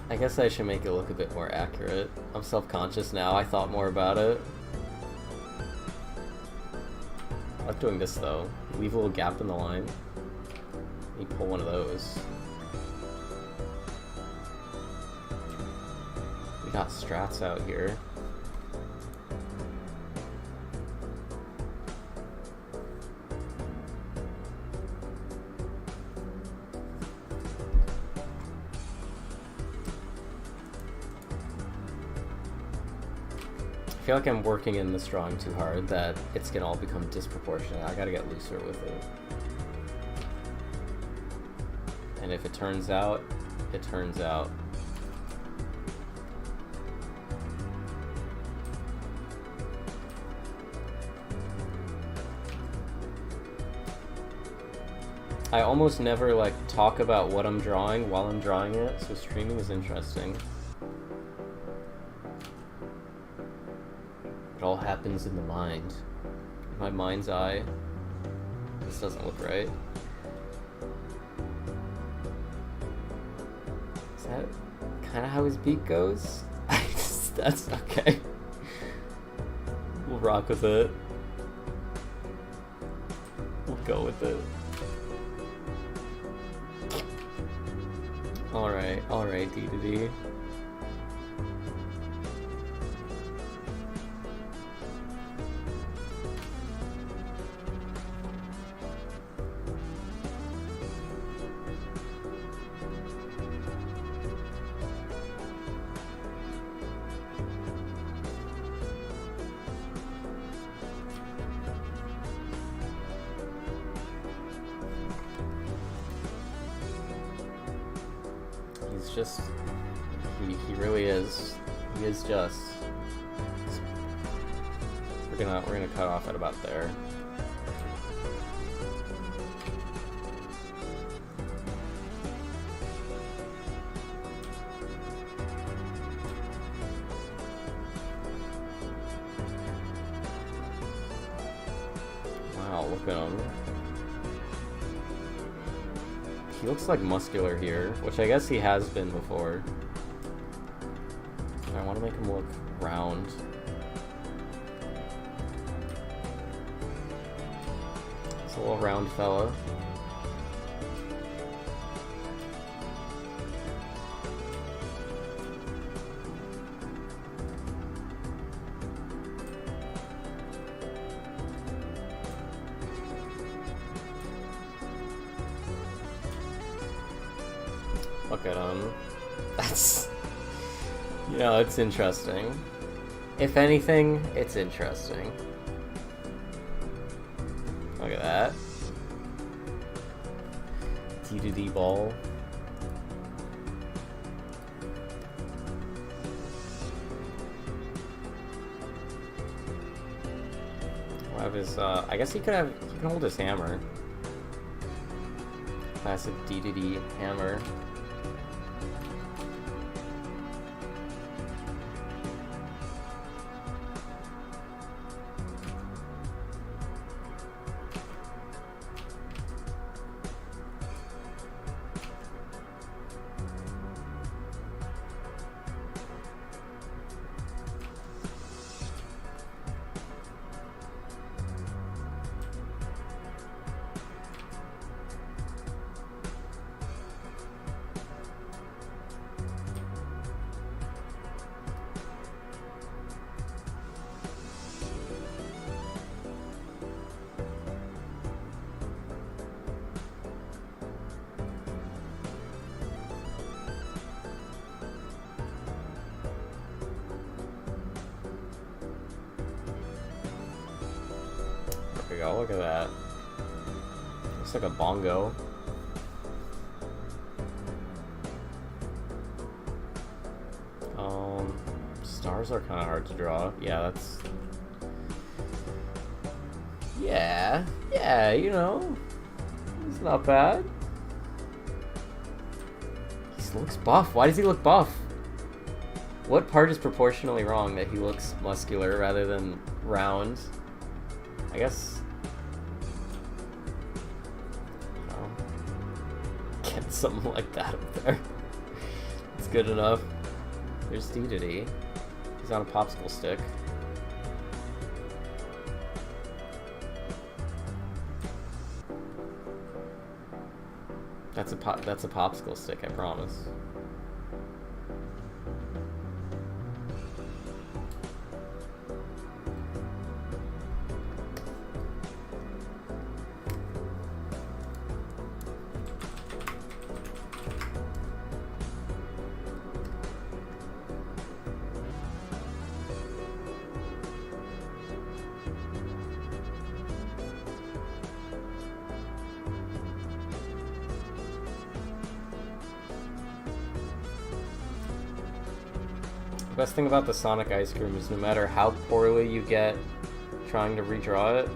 I guess I should make it look a bit more accurate. I'm self-conscious now. I thought more about it. I like doing this though. Leave a little gap in the line. You pull one of those. We got strats out here. I feel like I'm working in this drawing too hard, that it's gonna all become disproportionate. I gotta get looser with it. And if it turns out, it turns out. I almost never like talk about what I'm drawing while I'm drawing it, so streaming is interesting. It all happens in the mind. In my mind's eye. This doesn't look right. Is that kind of how his beak goes? That's okay. We'll rock with it. We'll go with it. Alright, D2D. Just he really is. He is just. We're gonna cut off at about there. Wow, look at him. He looks like muscular here, which I guess he has been before. I want to make him look round. It's a little round fella. Look at him. That's... You know, it's interesting. If anything, it's interesting. Look at that. D2D ball. We'll have his, I guess he can hold his hammer. Classic D2D hammer. There we go, look at that. Looks like a bongo. Stars are kind of hard to draw. Yeah, that's... Yeah, you know. It's not bad. looks buff. Why does he look buff? What part is proportionally wrong that he looks muscular rather than round? I guess... Oh. Get something like that up there. It's good enough. There's Dedede. He's on a popsicle stick. That's a popsicle stick, I promise. The best thing about the Sonic ice cream is no matter how poorly you get trying to redraw it,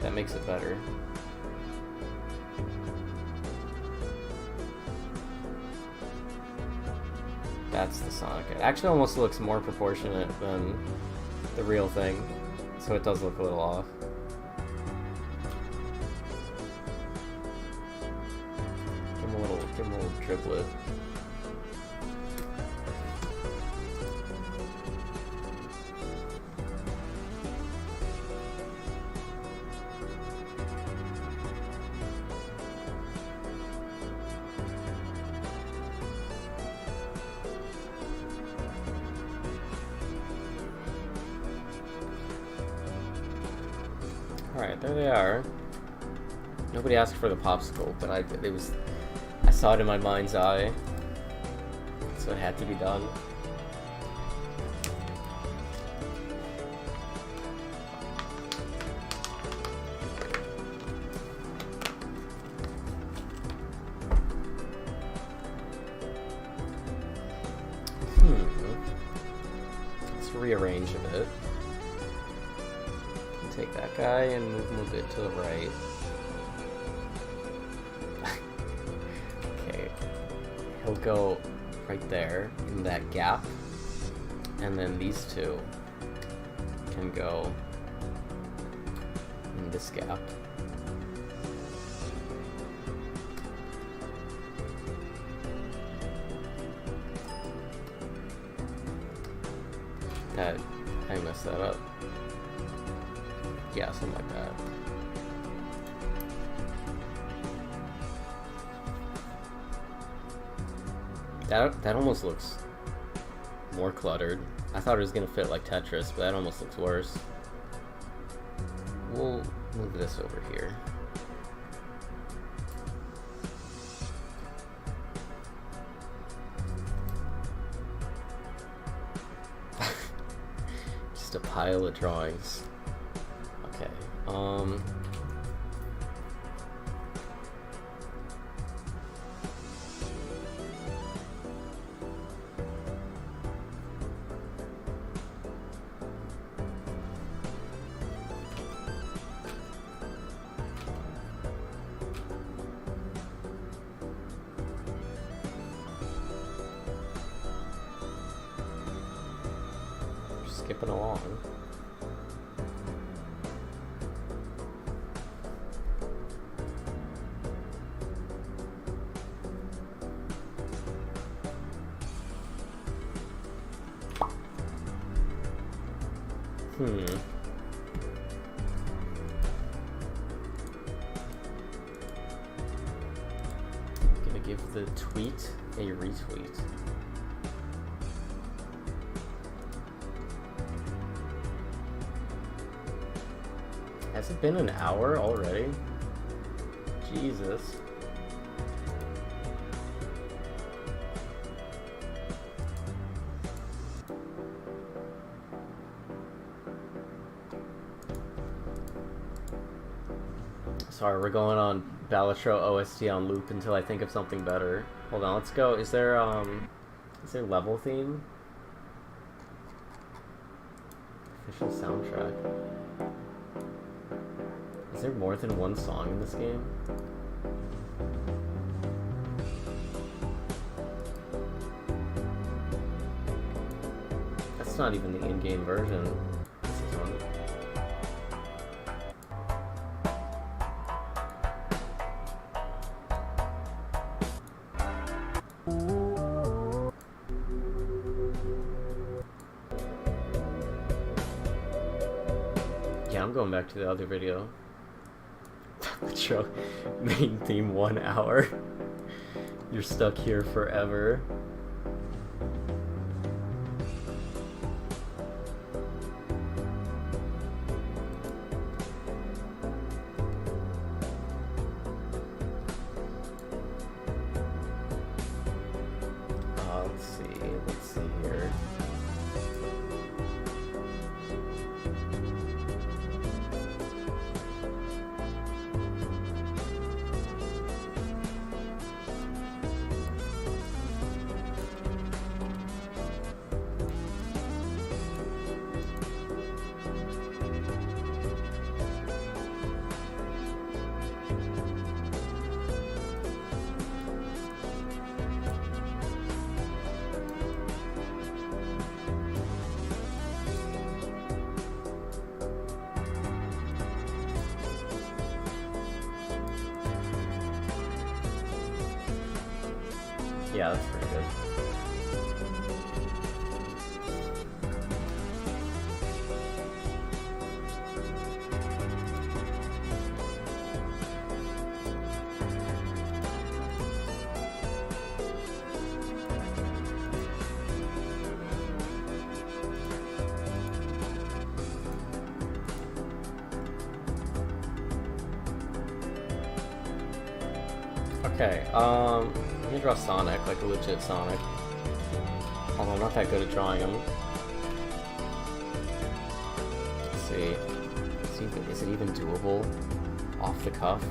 that makes it better. That's the Sonic. It actually almost looks more proportionate than the real thing, so it does look a little off. Give him a little driblet. Alright, there they are. Nobody asked for the popsicle, but I saw it in my mind's eye, so it had to be done. Let's rearrange a bit. Take that guy and move it to the right. Okay. He'll go right there in that gap. And then these two can go in this gap. I messed that up. Yeah, something like that. That almost looks more cluttered. I thought it was gonna fit like Tetris, but that almost looks worse. We'll move this over here. Just a pile of drawings. Okay, skipping along. Gonna give the tweet a retweet. Has it been an hour already? Jesus. Sorry, we're going on Balatro OST on loop until I think of something better. Hold on, let's go. Is there level theme? Official soundtrack. Is there more than one song in this game? that's not even the in-game version. This is one. Yeah, I'm going back to the other video. Intro, main theme 1 hour. You're stuck here forever. Let's see here. Yeah, that's pretty good. Okay, I'm gonna draw Sonic, like a legit Sonic. Although I'm not that good at drawing him. Let's see. Is it even doable? Off the cuff?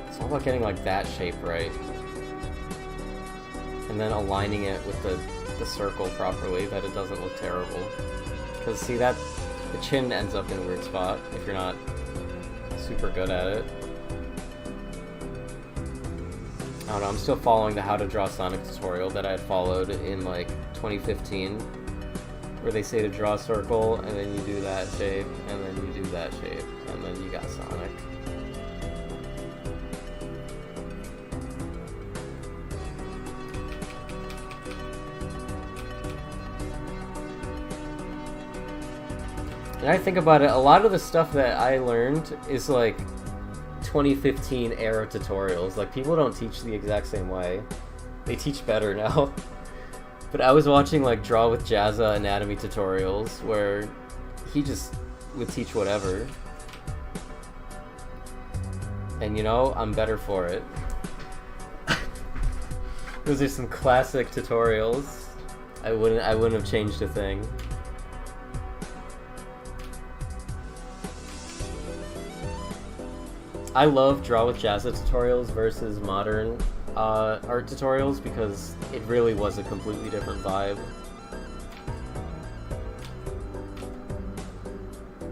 It's all about getting like that shape right. And then aligning it with the circle properly, that it doesn't look terrible. Because see that, the chin ends up in a weird spot if you're not super good at it. I don't know, I'm still following the How to Draw Sonic tutorial that I had followed in like 2015, where they say to draw a circle, and then you do that shape, and then you do that shape, and then you got Sonic. And I think about it, a lot of the stuff that I learned is like 2015 era tutorials. Like, people don't teach the exact same way. They teach better now. But I was watching like Draw with Jazza anatomy tutorials where he just would teach whatever. And you know, I'm better for it. Those are some classic tutorials. I wouldn't have changed a thing. I love Draw with Jazza tutorials versus modern art tutorials because it really was a completely different vibe.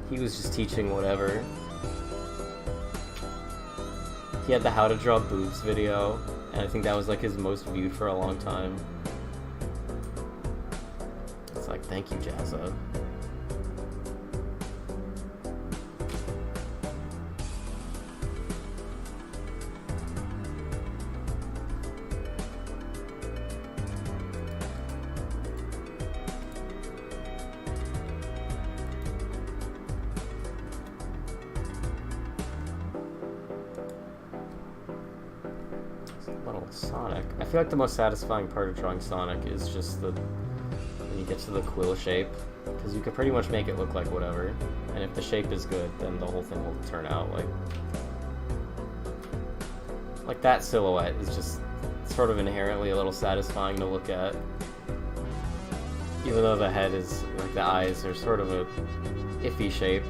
He was just teaching whatever. He had the How to Draw Boobs video, and I think that was like his most viewed for a long time. It's like, thank you, Jazza. Little Sonic. I feel like the most satisfying part of drawing Sonic is just when you get to the quill shape, because you can pretty much make it look like whatever, and if the shape is good, then the whole thing will turn out like that silhouette is just sort of inherently a little satisfying to look at, even though the head is, like, the eyes are sort of a iffy shape.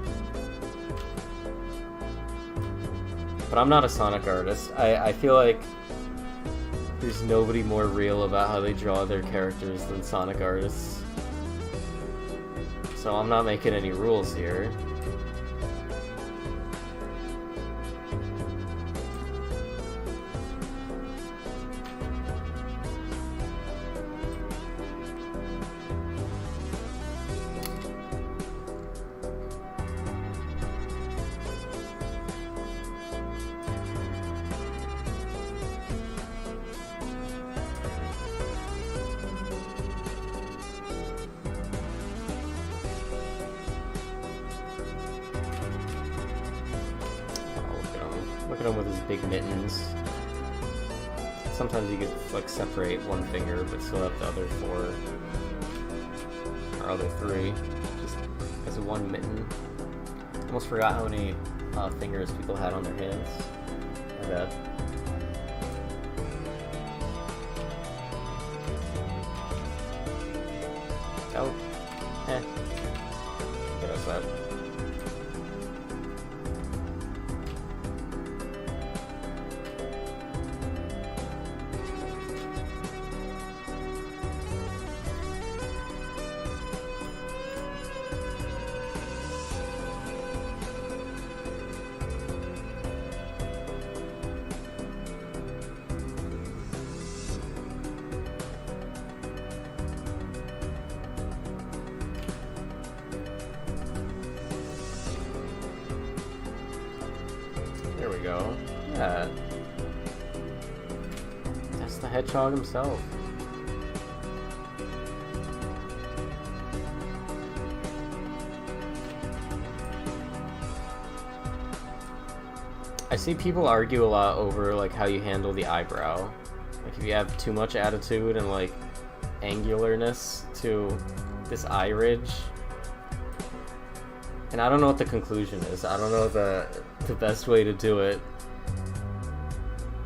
But I'm not a Sonic artist. I feel like there's nobody more real about how they draw their characters than Sonic artists. So I'm not making any rules here. Hit him with his big mittens. Sometimes you could like separate one finger, but still have the other four or other three just as one mitten. Almost forgot how many fingers people had on their hands. My bad. Oh, Get us that. There we go. Yeah. That's the hedgehog himself. I see people argue a lot over like how you handle the eyebrow. Like if you have too much attitude and like angularness to this eye ridge. And I don't know what the conclusion is. I don't know the best way to do it.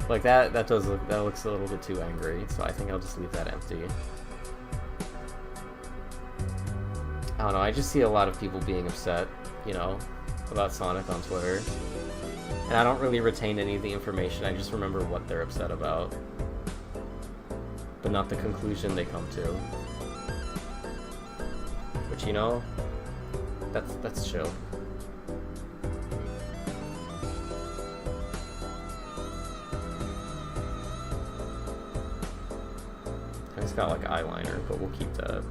Like that looks a little bit too angry, so I think I'll just leave that empty. I don't know, I just see a lot of people being upset, you know, about Sonic on Twitter. And I don't really retain any of the information, I just remember what they're upset about. But not the conclusion they come to. Which, you know, that's chill. And it's got like eyeliner, but we'll keep that.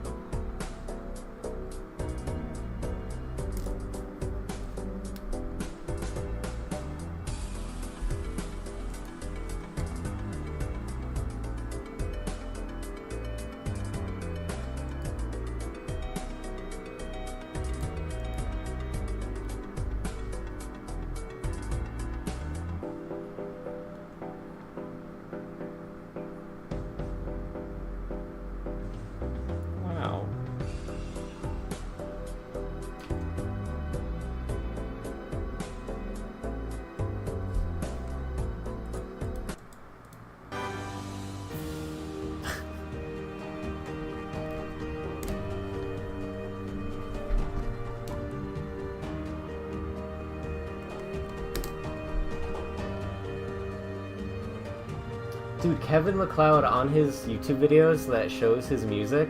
Dude, Kevin MacLeod on his YouTube videos that shows his music,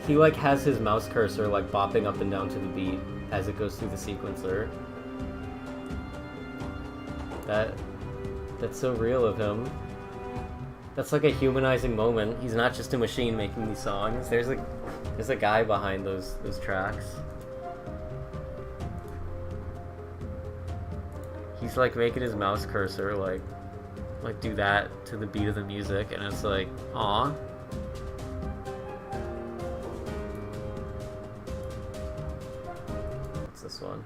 he like has his mouse cursor like bopping up and down to the beat as it goes through the sequencer. That's so real of him. That's like a humanizing moment. He's not just a machine making these songs. There's a guy behind those tracks. He's like making his mouse cursor like do that to the beat of the music, and it's like, aw. What's this one?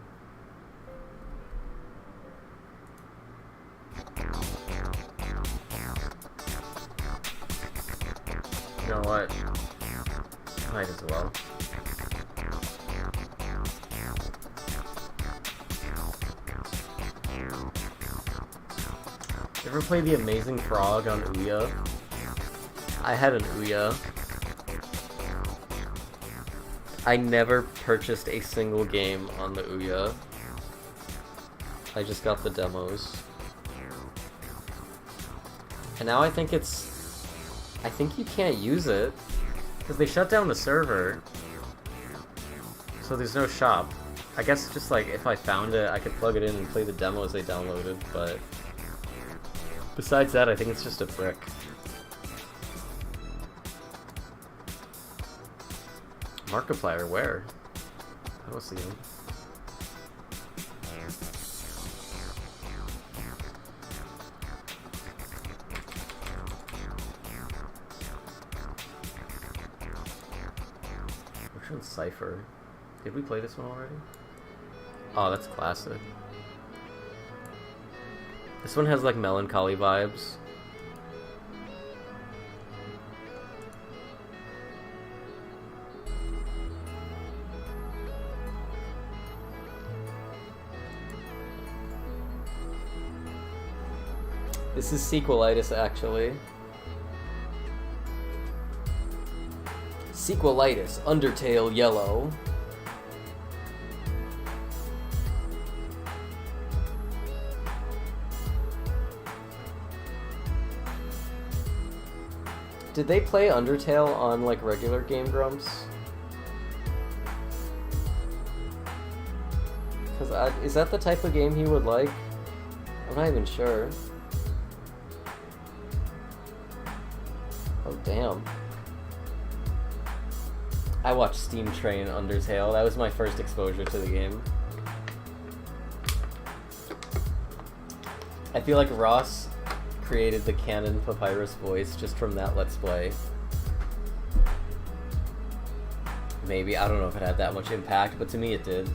You know what? Might as well. Ever play The Amazing Frog on Ouya? I had an Ouya. I never purchased a single game on the Ouya. I just got the demos. And now I think you can't use it because they shut down the server. So there's no shop. I guess just like if I found it, I could plug it in and play the demos they downloaded, but besides that, I think it's just a brick. Markiplier, where? I don't see him. Which one's Cypher? Did we play this one already? Oh, that's classic. This one has like melancholy vibes. This is sequelitis, actually. Sequelitis, Undertale Yellow. Did they play Undertale on, like, regular Game Grumps? Because is that the type of game he would like? I'm not even sure. Oh, damn. I watched Steam Train Undertale. That was my first exposure to the game. I feel like Ross created the canon Papyrus voice just from that Let's Play. Maybe. I don't know if it had that much impact, but to me it did.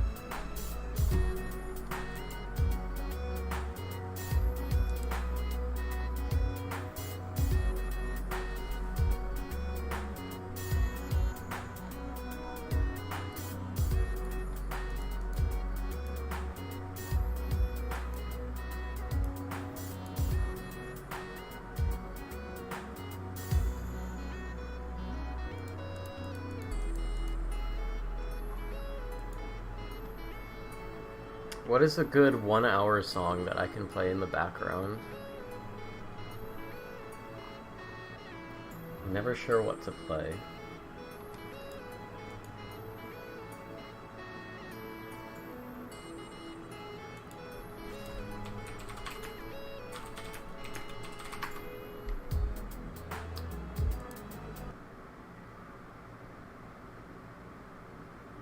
What is a good 1 hour song that I can play in the background? I'm never sure what to play.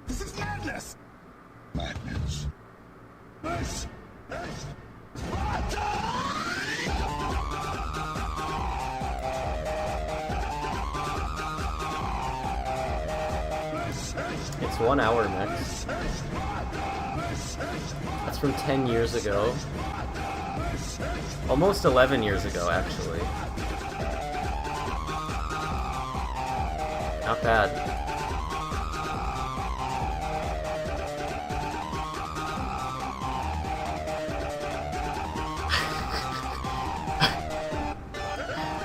This is madness! Madness. This is It's 1 hour mix. That's from 10 years ago. Almost 11 years ago, actually. Not bad.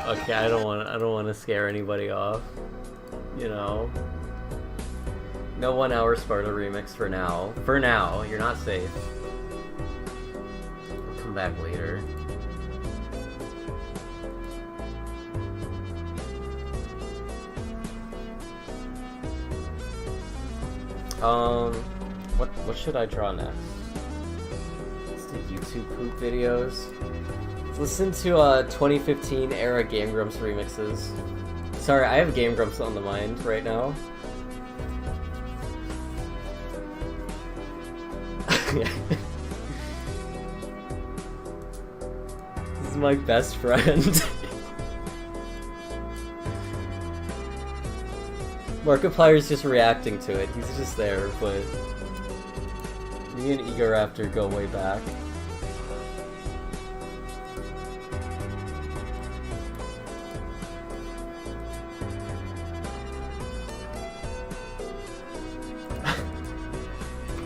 Okay, I don't want to scare anybody off. You know. No 1 hour Sparta remix for now. For now, you're not safe. I'll come back later. What should I draw next? Let's do YouTube poop videos. Let's listen to 2015 era Game Grumps remixes. Sorry, I have Game Grumps on the mind right now. This is my best friend. Markiplier's just reacting to it. He's just there, but me and Egoraptor go way back.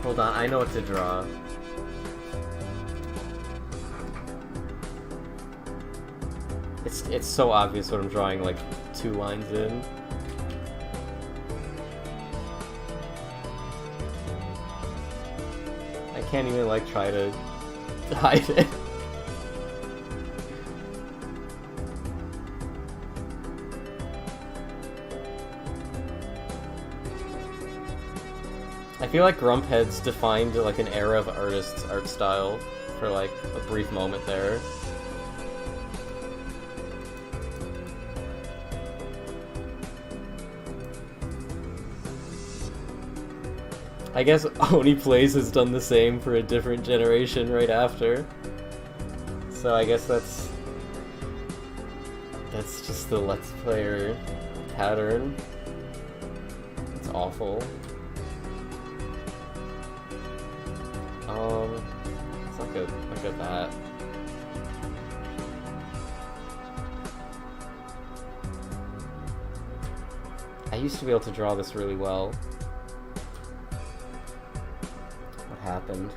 Hold on, I know what to draw. It's so obvious what I'm drawing, like 2 lines in. I can't even like try to hide it. I feel like Grumpheads defined like an era of artists' art style for like a brief moment there. I guess Oni Plays has done the same for a different generation right after. So I guess that's just the Let's Player pattern. It's awful. It's not good at that. used to be able to draw this really well. What happened?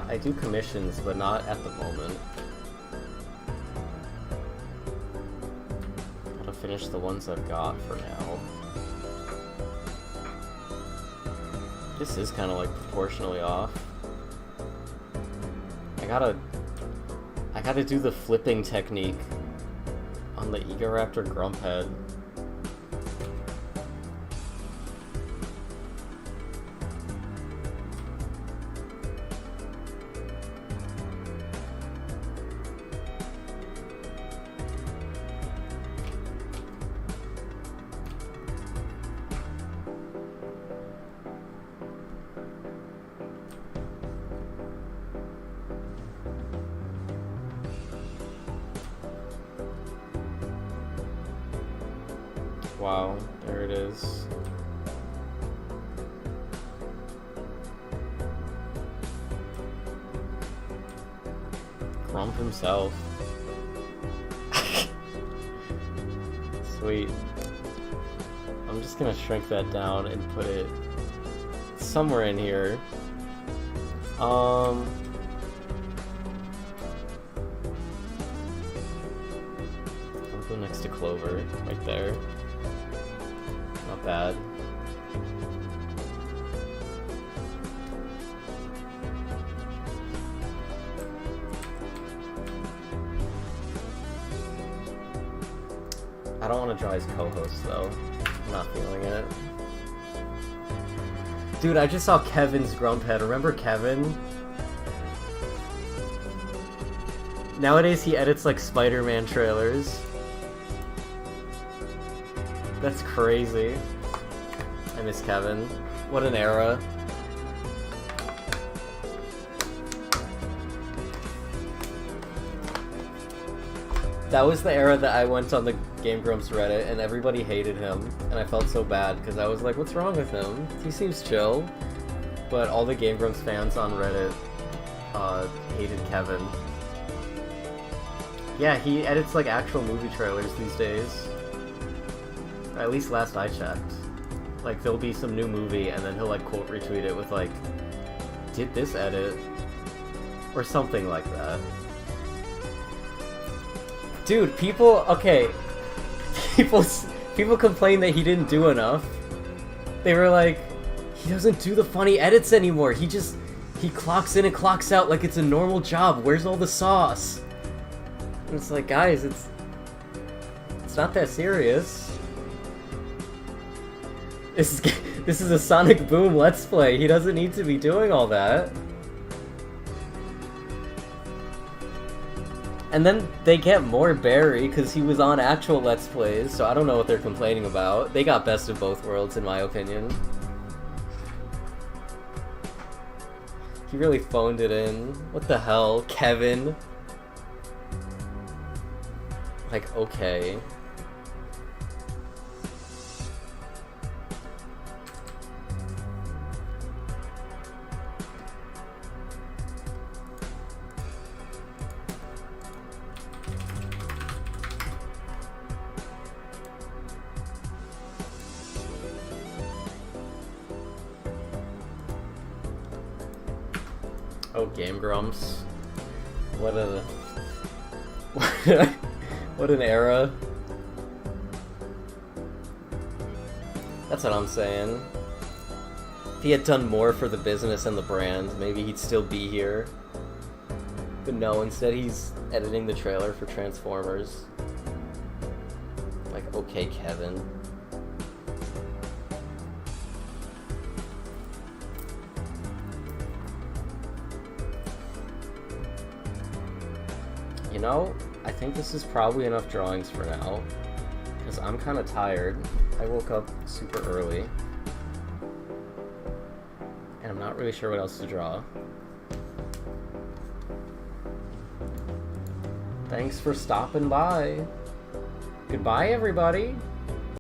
I do commissions, but not at the moment. Gotta finish the ones I've got for now. This is kind of like proportionally off. I gotta do the flipping technique on the Egoraptor Grumphead. Wow, there it is. Grump himself. Sweet. I'm just gonna shrink that down and put it somewhere in here. I'll go next to Clover, right there. Not bad. I don't want to draw his co-host though. I'm not feeling it. Dude, I just saw Kevin's Grumphead. Remember Kevin? Nowadays he edits like Spider-Man trailers. That's crazy. I miss Kevin. What an era. That was the era that I went on the Game Grumps Reddit and everybody hated him, and I felt so bad because I was like, what's wrong with him? He seems chill. But all the Game Grumps fans on Reddit hated Kevin. Yeah, he edits like actual movie trailers these days. At least last I checked. Like, there'll be some new movie and then he'll like quote retweet it with like, did this edit? Or something like that. Dude, people complain that he didn't do enough. They were like, he doesn't do the funny edits anymore. He clocks in and clocks out like it's a normal job. Where's all the sauce? And it's like, guys, it's not that serious. This is a Sonic Boom Let's Play. He doesn't need to be doing all that. And then they get more Barry because he was on actual Let's Plays, so I don't know what they're complaining about. They got best of both worlds, in my opinion. He really phoned it in. What the hell? Kevin? Like, okay. Oh, Game Grumps. What an era. That's what I'm saying. If he had done more for the business and the brand, maybe he'd still be here. But no, instead he's editing the trailer for Transformers. Like, okay, Kevin. You know, I think this is probably enough drawings for now, because I'm kind of tired. I woke up super early. I'm not really sure what else to draw. Thanks for stopping by. Goodbye, everybody.